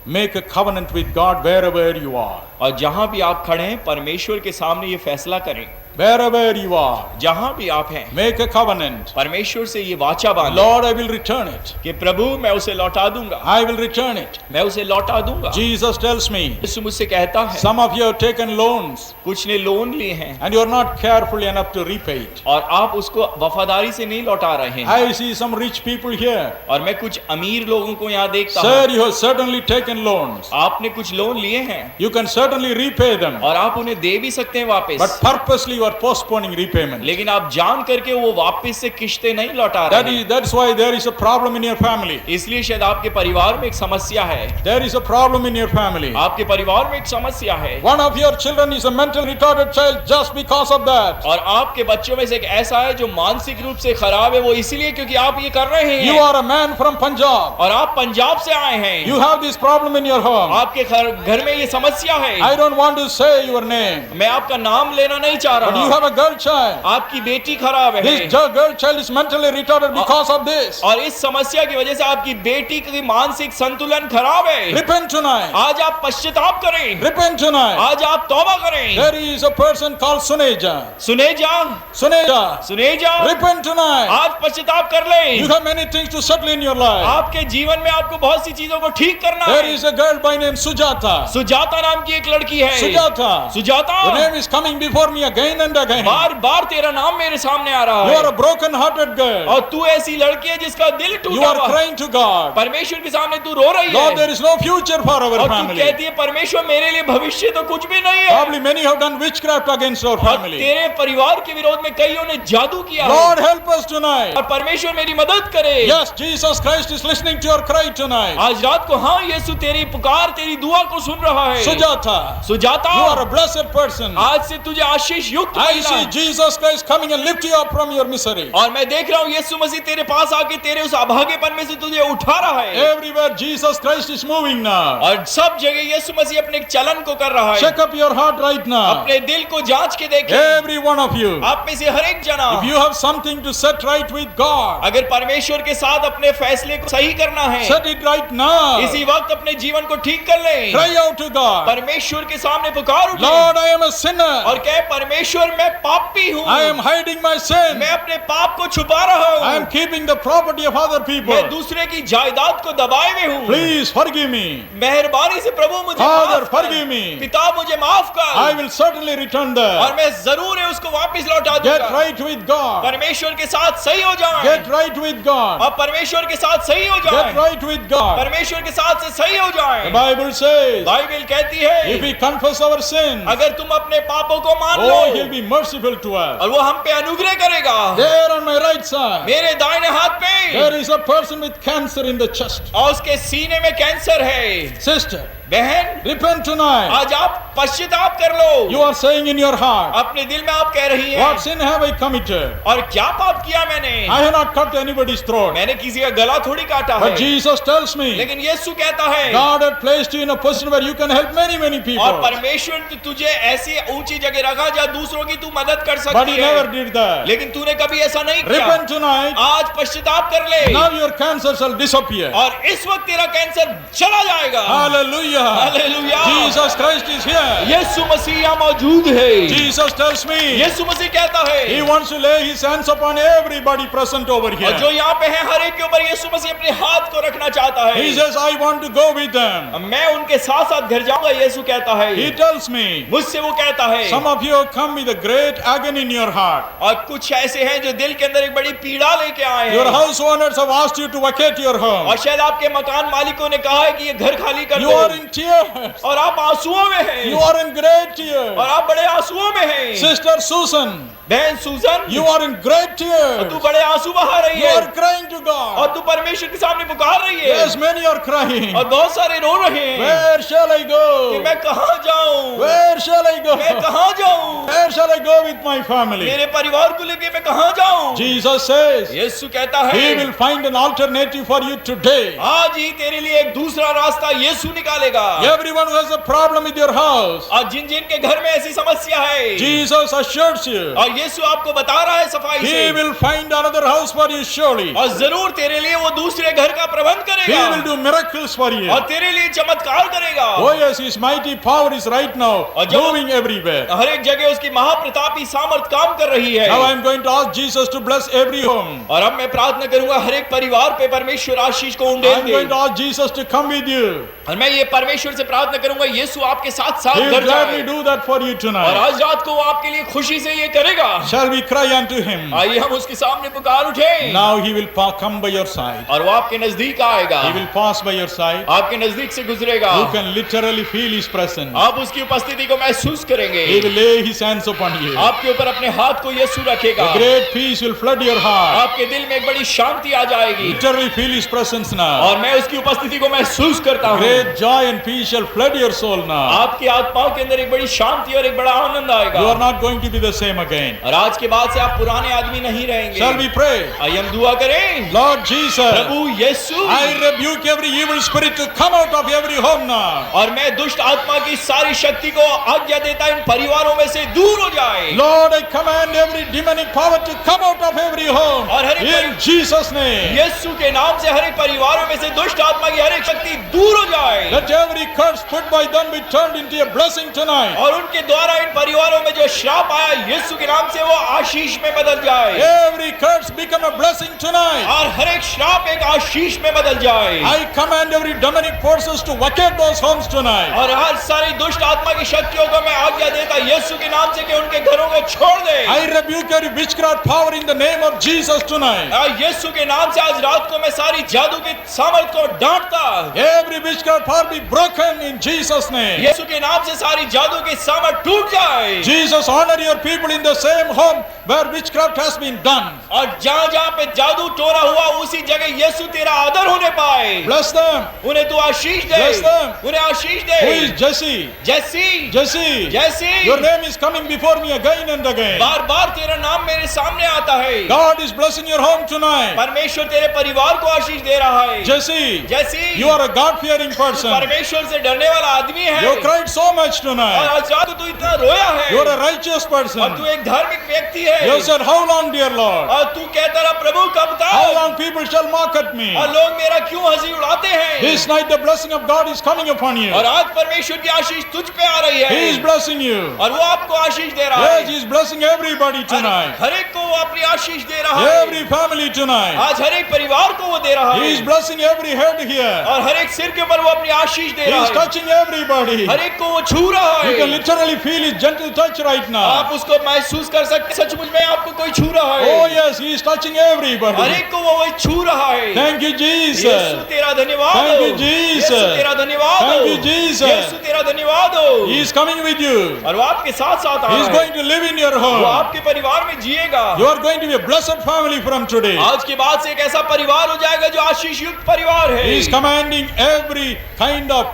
make a covenant with God wherever you are. और जहां भी आप खड़े हैं परमेश्वर के सामने ये फैसला करें। Wherever you are, जहां भी आप हैं make a covenant. परमेश्वर से ये वाचा बांधें Lord, I will return it. कि प्रभु मैं उसे लौटा दूंगा, I will return it. मैं उसे लौटा दूंगा। Jesus tells me, यीशु मुझसे कहता है, some of you have taken loans कुछ ने लोन लिए हैं and you are not careful enough to repay it. और आप उसको वफादारी से नहीं लौटा रहे हैं। I see some rich people here. और मैं कुछ अमीर लोगों को यहाँ देखता हूँ। Sir, you have certainly taken loans. आपने कुछ लोन लिए हैं You can certainly repay them. और आप उन्हें दे भी सकते हैं वापस, But purposely you are postponing repayment. लेकिन आप जान करके वो वापस से किश्तें नहीं लौटा रहे हैं। That's why there is a problem in your family. इसलिए शायद आपके परिवार में एक समस्या है। There is a problem in your family. आपके परिवार में एक समस्या है One of your children is a mentally retarded child just because of that. और आपके बच्चों में से एक ऐसा है जो मानसिक रूप से खराब है, वो इसलिए क्योंकि आप ये कर रहे You हैं। are a man from Punjab. और आप पंजाब से आए हैं। You have this problem in your home. आपके घर में ये समस्या है। I don't want to say your name. मैं आपका नाम लेना नहीं चाह But And you have a girl child. आपकी बेटी खराब है This girl child is mentally retarded because of this. और इस समस्या की वजह से आपकी बेटी की मानसिक संतुलन खराब है। Repent tonight. आज आप पश्चाताप करें, Repent tonight. आज आप तौबा करें। There is a person called Suneja. Suneja, Suneja. Suneja, Repent tonight. आज पश्चाताप कर You लें। have many things to settle in your life. आपके जीवन में आपको बहुत सी चीजों को ठीक करना There है। is a girl by name Sujata. Sujata नाम की एक लड़की है। Sujata. Sujata, Your name is coming before me again and again. बार बार तेरा नाम मेरे सामने आ रहा You are a है broken-hearted girl. और तू ऐसी लड़की है जिसका दिल You टूटा are हुआ है। crying to God. परमेश्वर के सामने तू रो रही Lord, है there is no future for our और तू family. कहती है परमेश्वर मेरे लिए भविष्य तो कुछ भी नहीं है। Probably many have done witchcraft against our और family. तेरे परिवार के विरोध में कईयों ने जादू किया Lord, है help us tonight. और परमेश्वर मेरी मदद करे। Yes, Jesus Christ is listening to your cry tonight. आज रात को हाँ यीशु तेरी पुकार तेरी दुआ को सुन रहा है। Sujata, Sujata, you are a blessed person. आज से तुझे आशीष युक्त I महिला। see Jesus Christ coming and lift you up from your misery. और मैं देख रहा हूँ यीशु मसीह तेरे पास आके तेरे उस अभागेपन में से तुझे उठा रहा है Everywhere Jesus Christ is moving now. और सब जगह यीशु मसीह अपने चलन को कर रहा है। Check up your heart right now. अपने दिल को जांच के देखें। Every one of you. आप में से हर एक जना If you have something to set right with God, अगर परमेश्वर के साथ अपने फैसले को सही करना है set it right now. इसी वक्त अपने जीवन को ठीक कर लें। Cry out to God. परमेश्वर के सामने पुकार उठें Lord, I am a sinner. और कहे परमेश्वर मैं पापी हूँ। I am hiding my sin. मैं अपने पाप को छुपा रहा I am हूँ। keeping the property of other people. मैं दूसरे की जायदाद को दबाए में हूँ। Please forgive me. मेहरबानी से प्रभु मुझे Father, माफ कर। forgive me. पिता मुझे माफ कर। I will certainly return और there. मैं जरूर है उसको वापस लौटा Get दूंगा। right with God. परमेश्वर के साथ सही हो जाए Get right with God. और परमेश्वर के साथ सही हो Get जाए। right with God. परमेश्वर के साथ से सही हो The जाए। Bible says, बाइबल कहती है if we confess our sins, अगर तुम अपने पापों को मान oh, low He'll be merciful to us. और वो हम पे अनुग्रह करेगा। There on my right side, मेरे दाहिने हाथ पे there is a person with cancer in the chest. और उसके सीने में कैंसर है। Sister, बहन repent tonight. आज आप पश्चाताप कर लो। You are saying in your heart, अपने दिल में आप कह रही हैं what sin have I committed? और क्या पाप किया मैंने? I have not cut anybody's throat. मैंने किसी का गला थोड़ी काटा But है। Jesus tells me, लेकिन यीशु कहता है God had placed you in a position where you can help many, many और people. परमेश्वर ने तुझे ऐसी ऊंची जगह रखा जहाँ दूसरों की तू मदद कर But सकती He never है। did that. लेकिन तूने कभी ऐसा नहीं किया। Repent tonight. आज पश्चाताप कर ले Now your cancer shall disappear. और इस वक्त तेरा कैंसर चला जाएगा। Hallelujah. Hallelujah. Jesus Christ is here. यीशु मसीह यहाँ मौजूद है। Jesus tells me यीशु मसीह कहता He है wants to lay His hands upon everybody present over और here. जो यहाँ पे है हर एक के ऊपर यीशु मसीह अपने हाथ को रखना चाहता He है। says, I want to go with them. मैं उनके साथ साथ घर जाऊंगा यीशु कहता है। He tells me, मुझसे वो कहता है some of you have come with a great agony in your heart. और कुछ ऐसे हैं जो दिल के अंदर एक बड़ी पीड़ा लेके आए Your हैं house owners have asked you to vacate your home. और शायद आपके मकान मालिकों ने कहा है कि ये घर खाली कर You दो are in tears. और आप आंसुओं में हैं You are in great tears. और आप बड़े आंसुओं में हैं। Sister Susan, बहन सूजन you are in great और tears. तू बड़े आंसू बहा रही You है are crying to God. और तू परमेश्वर के सामने पुकार रही है Yes, many are crying. और बहुत सारे रो रहे हैं Where shall I कि go? मैं कहाँ जाऊं, Where shall I go? मैं कहाँ जाऊं, Where shall I go with my family? मेरे परिवार को लेके मैं कहाँ जाऊं। Jesus says, यीशु कहता है He will find an alternative for you today. आज ही तेरे लिए एक दूसरा रास्ता यीशु निकालेगा। Everyone who has a problem with your house, और जिन जिन के घर में ऐसी समस्या है Jesus assures you, और यीशु आपको बता रहा है सफाई He से will find another house for you surely. और जरूर तेरे लिए वो दूसरे घर का प्रबंध He करेगा will do miracles for you. और तेरे लिए चमत्कार करेगा। Oh yes, His mighty power is right now और जब- moving everywhere. हर एक जगह उसकी महाप्रतापी सामर्थ काम कर रही है। Now I am going to ask Jesus to bless every home. और अब मैं प्रार्थना करूंगा हर एक परिवार पे परमेश्वर आशीष को I उंडेल am going to they. ask Jesus to come with you. और मैं ये परमेश्वर से प्रार्थना करूंगा यीशु आपके साथ साथ He will घर gladly जाए do that for you और tonight. आज रात को वो आपके लिए खुशी से ये करेगा। Shall we cry unto Him? आइए हम उसके सामने पुकार उठे Now He will come by your side. और वो आपके नजदीक आएगा, He will pass by your side. आपके नजदीक से गुजरेगा। You can literally feel His presence. आप उसकी उपस्थिति को महसूस करेंगे। He will lay His hands upon you. आपके ऊपर अपने हाथ को यीशु रखेगा। A great peace will flood your heart. आपके दिल में एक बड़ी शांति आ जाएगी Literally feel His presence now. और मैं उसकी उपस्थिति को महसूस करता हूँ। Great joy and and peace shall flood your soul now. आपकी आत्माओं के अंदर एक बड़ी शांति और एक बड़ा आनंद आएगा। You are not going to be the same again. और आज के बाद से आप पुराने आदमी नहीं रहेंगे। Shall we pray? आइए हम दुआ करें। Lord Jesus, Prabhu Yeshu, I rebuke every evil spirit to come out of every home now. और मैं दुष्ट आत्मा की सारी शक्ति को आज्ञा देता इन परिवारों में से दूर हो जाए। Lord, I command every demonic power to come out of every home. और हर एक In Jesus' name. यीशु के नाम से हर एक परिवारों में से दुष्ट आत्मा की हर एक शक्ति दूर हो जाए। Let every curse put by them be turned into a blessing tonight. और उनके द्वारा इन परिवारों में जो श्राप आया यीशु के नाम से वो आशीष में बदल जाए। Every curse become a blessing tonight. और हर एक श्राप एक आशीष में बदल जाए। I command every demonic forces to vacate those homes tonight. और हर सारी दुष्ट आत्मा की शक्तियों को मैं आज्ञा देता यीशु के नाम से कि उनके घरों को छोड़ दे। I rebuke every witchcraft power in the name of Jesus tonight. यीशु के नाम से आज रात को मैं सारी जादू की सामर्थ को डांटता। Every witchcraft power be broken in Jesus' name. यीशु के नाम से सारी जादू की सामर्थ टूट जाए। Jesus, honor your people in the same home where witchcraft has been done. और जहाँ-जहाँ पे जादू टोना हुआ उसी जगह यीशु तेरा आदर होने पाए। Bless them. उन्हें तू आशीष दे। Bless them. उन्हें आशीष दे। Who is Jesse? जैसी Jesse. जैसी Your name is coming before me again and again. बार-बार तेरा नाम मेरे सामने आता है। God is blessing your home tonight. परमेश्वर तेरे परिवार को आशीष दे रहा है। Jesse, जैसी you are a God-fearing person. परमेश्वर से डरने वाला आदमी है। You cried so much और tonight. आज रात को तू इतना रोया है। You are a righteous और person. तू एक धार्मिक व्यक्ति है। You said, how long, dear Lord? और तू कहता रहा प्रभु कब How तक? long people shall mock at me? और लोग मेरा क्यों हंसी उड़ाते हैं? This night the blessing of God is coming upon you. और आज परमेश्वर की आशीष तुझ पे आ रही He is है। blessing you. और वो आपको आशीष दे रहा Yes, है। He is blessing everybody tonight. हर एक को वो अपनी आशीष दे रहा है। Every family tonight. आज हर एक परिवार को वो दे रहा He is है। blessing every head here. और हर एक सिर के ऊपर वो अपनी आशीष दे He रहा is है। touching everybody. हर एक को वो छू रहा You can है। literally feel His gentle touch right now. आप उसको महसूस कर सकते हैं। सचमुच में आपको कोई छू रहा Oh है। yes, He is touching her everybody. एक को वो छू रहा है। Thank you, Yeshu Jesus. तेरा धन्यवाद Thank हो। you, Jesus. यीशु तेरा धन्यवाद हो। Thank you, Jesus. यीशु तेरा धन्यवाद हो। He is coming with you. और वो आपके साथ साथ आ He is रहा है। going to live in your वो home. आपके परिवार में जिएगा। You are going to be a blessed family from today. आज के बाद से एक ऐसा परिवार हो जाएगा जो आशीष युक्त परिवार है। He is commanding every kind of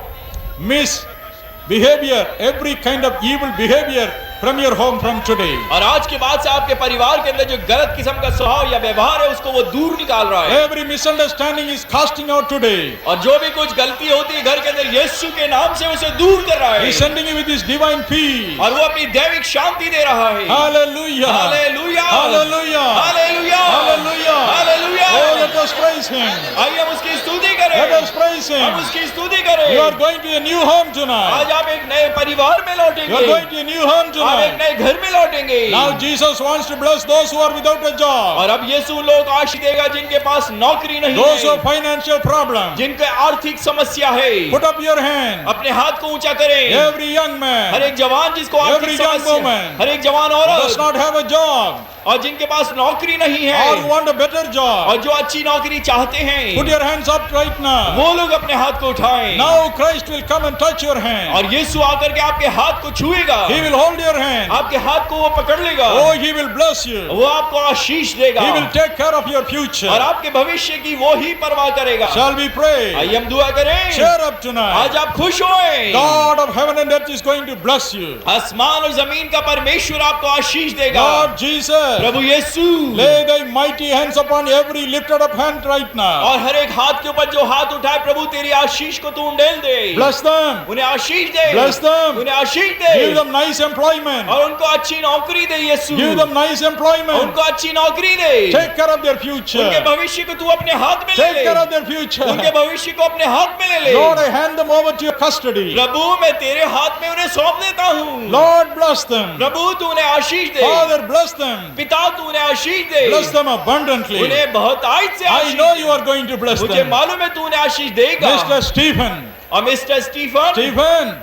misbehavior, every kind of evil behavior from your home from today. और आज के बाद से आपके परिवार के अंदर जो गलत किस्म का स्वभाव या व्यवहार है उसको वो दूर निकाल रहा है। Every misunderstanding is casting out today. और जो भी कुछ गलती होती है घर के अंदर यीशु के नाम से उसे दूर कर रहा He है। is sending you with His divine peace. और वो अपनी दैविक शांति दे रहा है। Hallelujah. Hallelujah Hallelujah. Hallelujah Hallelujah. Hallelujah. Oh, let us praise Him. आइए हम उसकी स्तुति करें। Let us praise हम Him. उसकी स्तुति करें। You are going to a new home tonight. आज आप एक नए परिवार में You are लौटेंगे। going to a new home आप एक tonight. नए घर में लौटेंगे। Now Jesus wants to bless those who are without a job, और अब यीशु उन लोगों को आशीष देगा जिनके पास नौकरी नहीं those who है, have financial problems. जिनके आर्थिक समस्या है। Put up your hand. अपने हाथ को ऊंचा करें। Every young हर man एक जवान जिसको Every आर्थिक young समस्या, woman हर एक जवान does औरत not have a job और जिनके पास नौकरी नहीं or है want a better job, और जो अच्छी नौकरी चाहते हैं, put your hands up right now. वो लोग अपने हाथ को उठाएं। Now Christ will come and touch your hand. और यीशु आकर के आपके हाथ को छुएगा। He will hold your hand. आपके हाथ को वो पकड़ लेगा। Oh, He will bless you. वो आपको आशीष देगा। He will take care of your और future. आपके भविष्य की वो ही परवाह करेगा। Shall we pray? आइए हम दुआ करें। Cheer up tonight. आज आप खुश होएं। God of heaven and earth is going to bless you. आसमान और जमीन का परमेश्वर आपको आशीष देगा। Lord Jesus, प्रभु यीशु, lay thy mighty hands upon every lifted up hand right now. और हर एक हाथ के ऊपर जो हाथ उठाए प्रभु तेरी आशीष को तू उंडेल दे। Bless them. उन्हें आशीष दे। Bless them. उन्हें आशीष दे। Give them nice employment. और उनको अच्छी नौकरी दे यीशु। Give them nice employment. उनको अच्छी नौकरी दे। Take care of their उनके future. भविष्य को तू अपने हाथ में ले Take ले। care of their future. उनके भविष्य को अपने हाथ में ले ले। Lord, I hand them over to your custody. प्रभु मैं तेरे हाथ में उन्हें सौंप देता हूँ। Lord, bless them. प्रभु तू उन्हें आशीष दे। Father, bless them. पिता तू उन्हें आशीष दे। Bless them abundantly. उन्हें बहुत आयत से I Ashish know they. you are going to bless मुझे them. मालूम है तू उन्हें आशीष देगा। Mr. Stephen. और Mr Stephen,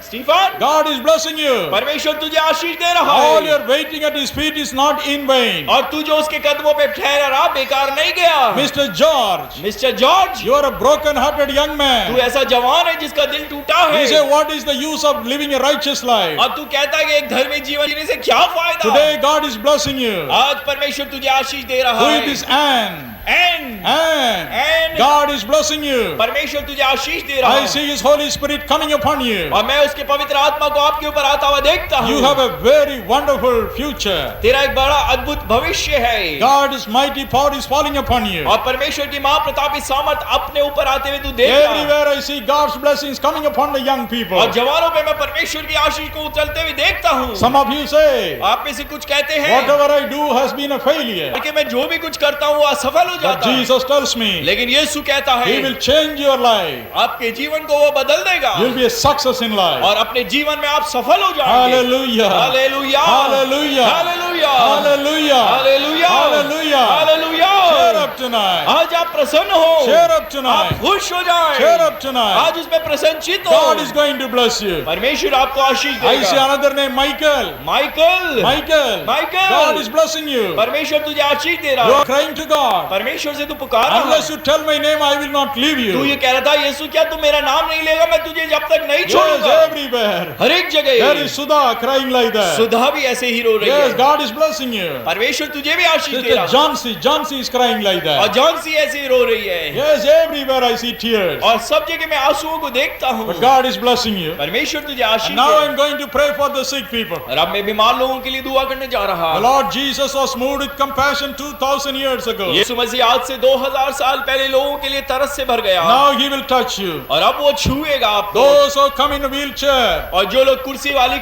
Stephen, God is blessing you. परमेश्वर तुझे आशीष दे रहा All है। your waiting at His feet is not in vain. और तू जो उसके कदमों पे ठहरा रहा बेकार नहीं गया। Mr. George, mister George, you are a broken-hearted young तू man. ऐसा जवान है जिसका दिल टूटा है। You say, what is the use of living a righteous life? और तू कहता है कि एक धर्मी जीवन जीने से क्या फायदा। Today, God is blessing you. आज परमेश्वर तुझे आशीष दे रहा Who है। is this Anne? And Anne. And God is blessing you. परमेश्वर तुझे आशीष दे रहा I है। see His Holy Holy Spirit coming upon you. और मैं उसके पवित्र आत्मा को आपके ऊपर आता हुआ देखता You हूँ। have a very wonderful future. तेरा एक बड़ा अद्भुत भविष्य है। God's mighty power is falling upon you. और परमेश्वर की महाप्रतापी सामर्थ अपने ऊपर आते हुए तू देख रहा है। Everywhere I see God's blessings coming upon the young people. और जवानों पे मैं परमेश्वर की आशीष को उछलते हुए देखता हूँ। Some of you say, आप में से कुछ कहते हैं whatever I do has been a failure. कि मैं जो भी कुछ करता हूँ वो असफल हो But जाता है। Jesus tells me, लेकिन यीशु कहता है He will change your life. आपके जीवन को वो बदल देगा You'll be a success in life. और अपने जीवन में आप सफल हो जाएंगे। Hallelujah. Hallelujah Hallelujah. Hallelujah Hallelujah. Hallelujah Hallelujah. Hallelujah. Cheer up tonight. आज आप प्रसन्न हो, Cheer up आप tonight. खुश हो जाएं। Cheer up tonight. आज उसमें प्रसन्नचित हो। God is going to bless you. परमेश्वर आपको आशीष I see देगा। another name, Michael. Michael Michael. Michael. God is blessing you. परमेश्वर तुझे आशीष दे You रहा are है। crying to God. परमेश्वर से तू पुकार रहा Unless है। you tell my name, I will not leave तू ये you. कह रहा था यीशु क्या तू मेरा नाम नहीं लेगा, मैं तुझे जब तक नहीं Yes, छोड़ूंगा। everywhere. हर एक There जगह is Sudha crying like that. सुधा भी ऐसे ही रो रही Yes, है। God is blessing you. परमेश्वर तुझे भी आशीष दे Sister रहा है। Jansi is crying like और that. जॉन्सी ऐसे ही रो रही है। Yes, everywhere I see tears. और सब जगह मैं आंसुओं को देखता हूँ। But God is blessing you. परमेश्वर तुझे आशीष And दे now रहा है। I'm going to pray for the sick people. और अब मैं बीमार लोगों के लिए दुआ करने जा रहा The हूँ। Lord Jesus was moved with compassion 2000 years ago. यीशु मसीह आज से 2000 साल पहले लोगों के लिए तरस से भर गया Now He will touch you. और अब वो छुएगा आपको। Those who come in a wheelchair, और जो लोग कुर्सी वाली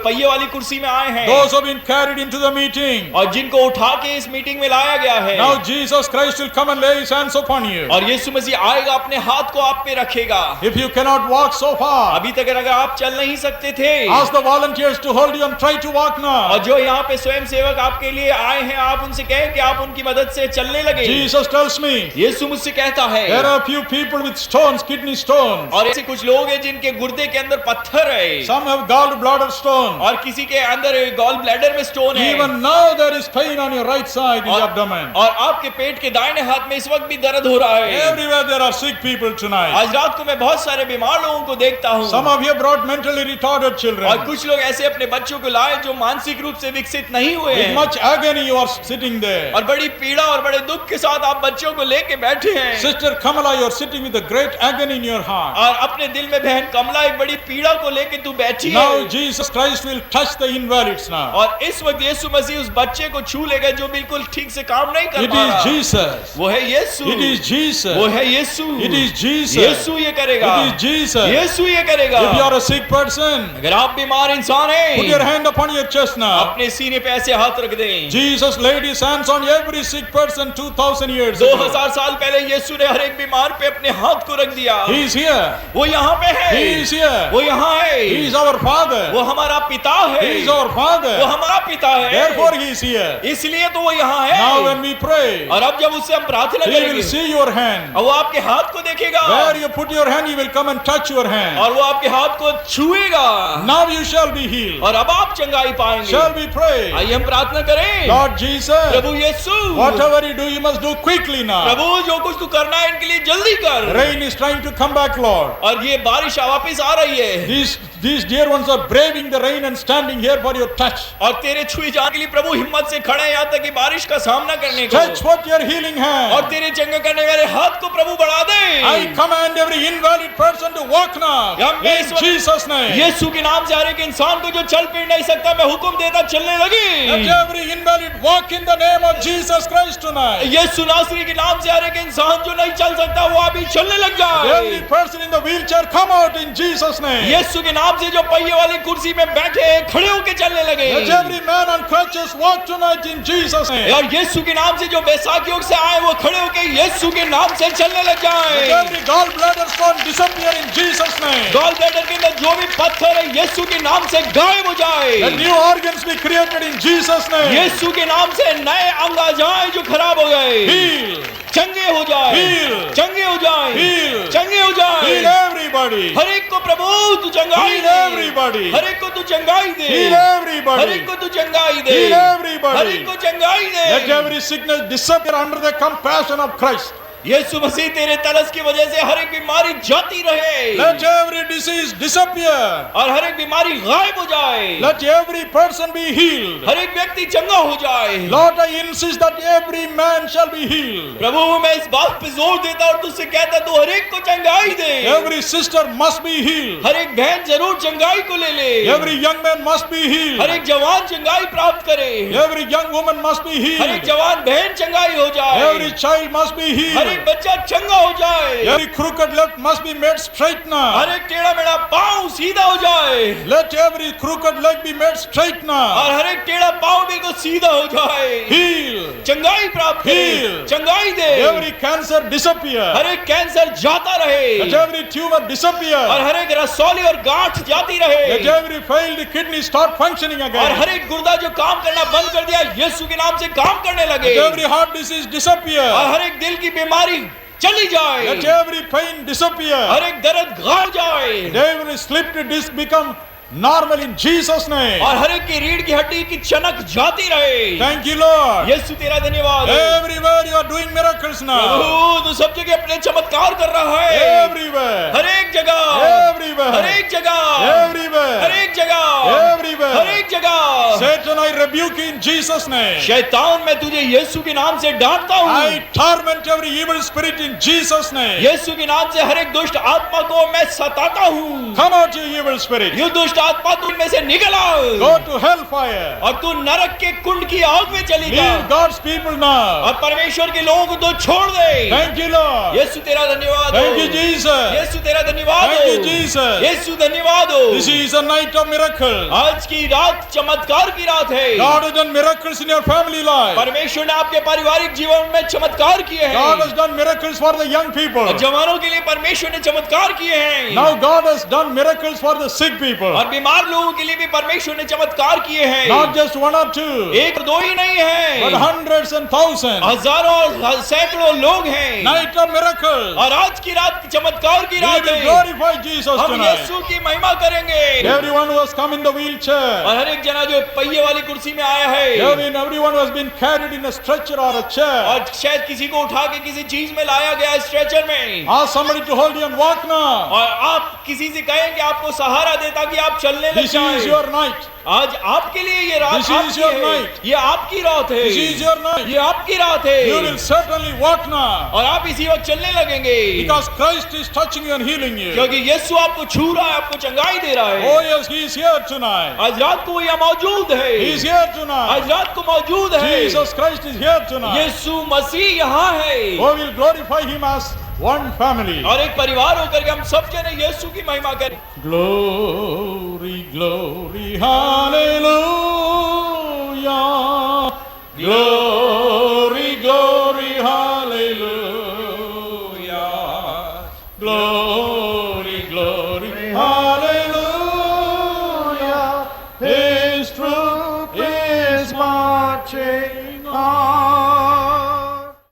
पहिए वाली कुर्सी में आए हैं those who have been carried into the meeting, और जिनको उठा के इस मीटिंग में लाया गया है, now Jesus Christ will come and lay His hands upon you. और यीशु मसीह आएगा अपने हाथ को आप पे रखेगा। If you cannot walk so far, अभी तक अगर आप चल नहीं सकते थे ask the volunteers to hold you and try to walk now. और जो यहाँ पे स्वयं सेवक आपके लिए आए हैं आप उनसे कहें कि आप उनकी मदद से चलने लगे। Jesus tells me, यीशु मुझसे कहता है there are few people with stones, kidney stones. और ऐसे कुछ लोग हैं जिनके गुर्दे के अंदर पत्थर है Some have gallbladder stone. और किसी के अंदर गॉल ब्लैडर में स्टोन है Even now there is pain on your right side in the abdomen. और आपके पेट के दाहिने हाथ में इस वक्त भी दर्द हो रहा है। Everywhere there are sick people tonight. आज रात को मैं बहुत सारे बीमार लोगों को देखता हूँ Some of you have brought mentally retarded और children. कुछ लोग ऐसे अपने बच्चों को लाए जो मानसिक रूप से विकसित नहीं हुए With हैं much agony you are sitting there. और बड़ी पीड़ा और बड़े दुख के साथ आप बच्चों को लेके बैठे हैं Sister Kamala, you are sitting with a great agony in your heart. और अपने दिल में बहन कमला एक बड़ी पीड़ा को लेके तू बैठी है Now Jesus Christ will touch the invalids now. और इस वक्त यीशु मसीह उस बच्चे को छू लेगा जो बिल्कुल ठीक से काम नहीं कर It पा is रहा। Jesus. वो है यीशु It is Jesus. वो है यीशु It is Jesus. यीशु ये करेगा It is Jesus. यीशु ये करेगा। If you are a sick person, अगर आप बीमार इंसान put your हैं hand upon your chest now. अपने सीने पे ऐसे हाथ रख दें। Jesus laid His hands on every sick person 2000 years ago. 2000 साल पहले यीशु ने हर एक बीमार पे अपने हाथ को रख दिया। He is here. वो यहाँ पे है He is here. वो यहाँ है He is our Father. वो हमारा पिता है He is our वो Father. हमारा पिता है Therefore He is here. इसलिए तो वो यहाँ है। Now when we pray, और अब जब उससे हम प्रार्थना He will करेंगे see your hand. और वो आपके हाथ को देखेगा Where you put your hand, He will come and touch your hand. और वो आपके हाथ को छुएगा Now you shall be healed. और अब आप चंगाई पाएंगे। Shall we pray? आइए हम प्रार्थना करें। Lord Jesus, Prabhu Yeshu whatever you do, you must do quickly now. प्रभु जो कुछ तू करना है इनके लिए जल्दी कर। Rain is trying to come back, Lord. और ये बारिश वापस आ रही है These dear ones are braving the rain and standing here for your touch. और तेरे छुए जाने के लिए प्रभु हिम्मत से खड़े हैं यहाँ तक कि बारिश का सामना करने को। Stretch forth your healing hand. और तेरे चंगा करने वाले हाथ को प्रभु बढ़ा दे। I command every invalid person to walk now. हम In इस वक्त Jesus' name. यीशु के नाम से हर एक इंसान को जो चल फिर नहीं सकता मैं हुक्म देता चलने Let लगी। every invalid walk in the name of Jesus Christ tonight. यीशु नासरी के नाम से हर एक इंसान जो नहीं चल सकता वो अभी चलने लग Every जाए। person in the wheelchair come out in Jesus' name. यीशु के नाम से जो पहिए वाली कुर्सी में बैठे हैं खड़े होके चलने लगे। Let every man on crutches walk tonight in Jesus' name. और यीशु के नाम से जो बैसाखी योग से आए वो खड़े होके यीशु के नाम से चलने लग Let जाए। every gallbladder stone disappear in Jesus' name. Gall bladder के अंदर जो भी पत्थर है यीशु के नाम से गायब हो जाए। Let new organs be created in Jesus' name. यीशु के नाम से नए अंग आ जाए जो खराब हो गए। Heal. चंगे हो जाए Heal. चंगे हो जाए Heal. चंगे हो जाए। Heal everybody. हर एक को प्रभु तू चंगाई Heal दे। everybody. हर एक को तू चंगाई दे। Heal हर everybody. एक को तू चंगाई दे। Heal हर everybody. एक को चंगाई दे। Let every sickness disappear under the compassion of Christ. यीशु मसीह तेरे तरस की वजह से हर एक बीमारी जाती रहे Let every disease disappear. और हर एक बीमारी गायब हो जाए, Let every person be healed. हर एक व्यक्ति चंगा हो जाए। Lord, I insist that every man shall be healed. प्रभु मैं इस बात पे जोर देता और तुझसे कहता तू हर एक को चंगाई दे। Every sister must be healed. हर एक बहन जरूर चंगाई को ले ले। Every young man must be her healed. एक जवान चंगाई प्राप्त करे, Every young woman must be हर एक healed. जवान बहन चंगाई हो जाए, Every child must be हर एक healed. बच्चा चंगा हो जाए, Every crooked leg must be made straight now. हर एक टेढ़ा मेढ़ा पाँव सीधा हो जाए Let every crooked leg be made straight now. और हर एक टेढ़ा पाँव बिल्कुल सीधा हो जाए। Heal. चंगाई प्राप्त करे, Heal. चंगाई दे। Every cancer disappear. हर एक कैंसर जाता रहे Let every tumor disappear. और हर एक रसौली और गांठ जाती रहे Let every failed kidney start functioning और again. हर एक गुर्दा जो काम करना बंद कर दिया यीशु के नाम से काम करने लगे Let every heart disease और disappear. हर एक दिल की बीमारी चली जाए, Let every pain disappear. हर एक दर्द गायब जाए Let every slipped disc become normal in Jesus' name. और हर एक की रीढ़ की हड्डी की चनक जाती रहे। Thank you, Lord. यीशु तेरा धन्यवाद। Everywhere you are doing miracles now. प्रभु तू सब जगह अपने चमत्कार कर रहा है, Everywhere. हर एक जगह, Everywhere. हर एक जगह, Everywhere. हर एक जगह, Everywhere. हर एक जगह। Satan, I rebuke you in Jesus' name. शैतान मैं तुझे यीशु के नाम से डांटता हूँ, I torment every evil spirit in Jesus' name. यीशु के नाम से हर एक दुष्ट आत्मा को मैं सताता हूँ। Come out, you evil spirit. ये दुष्ट आत्मा तुम में से निकल आओ Go to hellfire. और तू नरक के कुंड की आग में चली जा Leave God's people now. और परमेश्वर के लोगों को तो छोड़ दे। Thank you, Lord. यीशु तेरा धन्यवाद Thank you, हो, Jesus. यीशु तेरा धन्यवाद Thank you, हो, Jesus. यीशु धन्यवाद हो। This is a night of miracles. आज की रात चमत्कार की रात है। God has done miracles in your family life. परमेश्वर ने आपके पारिवारिक जीवन में चमत्कार किए God हैं। has done miracles for the young people. और जवानों के लिए परमेश्वर ने चमत्कार किए हैं Now God has done miracles for the sick people. और बीमार लोगों के लिए भी परमेश्वर ने चमत्कार किए हैं। Not just one or two, एक और दो ही नहीं but है, hundreds and thousands. हजारों और सैकड़ों लोग हैं Night of miracles. और आज की रात चमत्कार की We रात will है। glorify Jesus हम tonight. यीशु की महिमा करेंगे Everyone who has come in the wheelchair, और हर एक जना जो पहिए वाली कुर्सी में आया है everyone who has been carried in a stretcher or a chair, और शायद किसी को उठा के किसी चीज में लाया गया है स्ट्रेचर में ask somebody to hold you and walk now. और आप किसी से कहें कि आपको सहारा दे ताकि आप चलने लग This is जाएं। your night. आज आपके लिए ये रात This is आपकी your है। night. ये आपकी रात है, This is your night. ये आपकी रात है You will certainly walk now. और आप इसी वक्त चलने लगेंगे Because Christ is touching you and healing you. क्योंकि यीशु आपको छू रहा है, आपको चंगाई दे रहा Oh है। yes, He is here tonight. आज रात को वो यहाँ मौजूद है, He is here tonight. आज रात को मौजूद है। Jesus Christ is here tonight. यीशु मसीह यहाँ है Oh, we'll glorify Him as one family. और एक परिवार होकर के हम सब जने यीशु की महिमा करें। Glory, glory, hallelujah. Glory, glory, hallelujah. Glory, glory, hallelujah. His truth is marching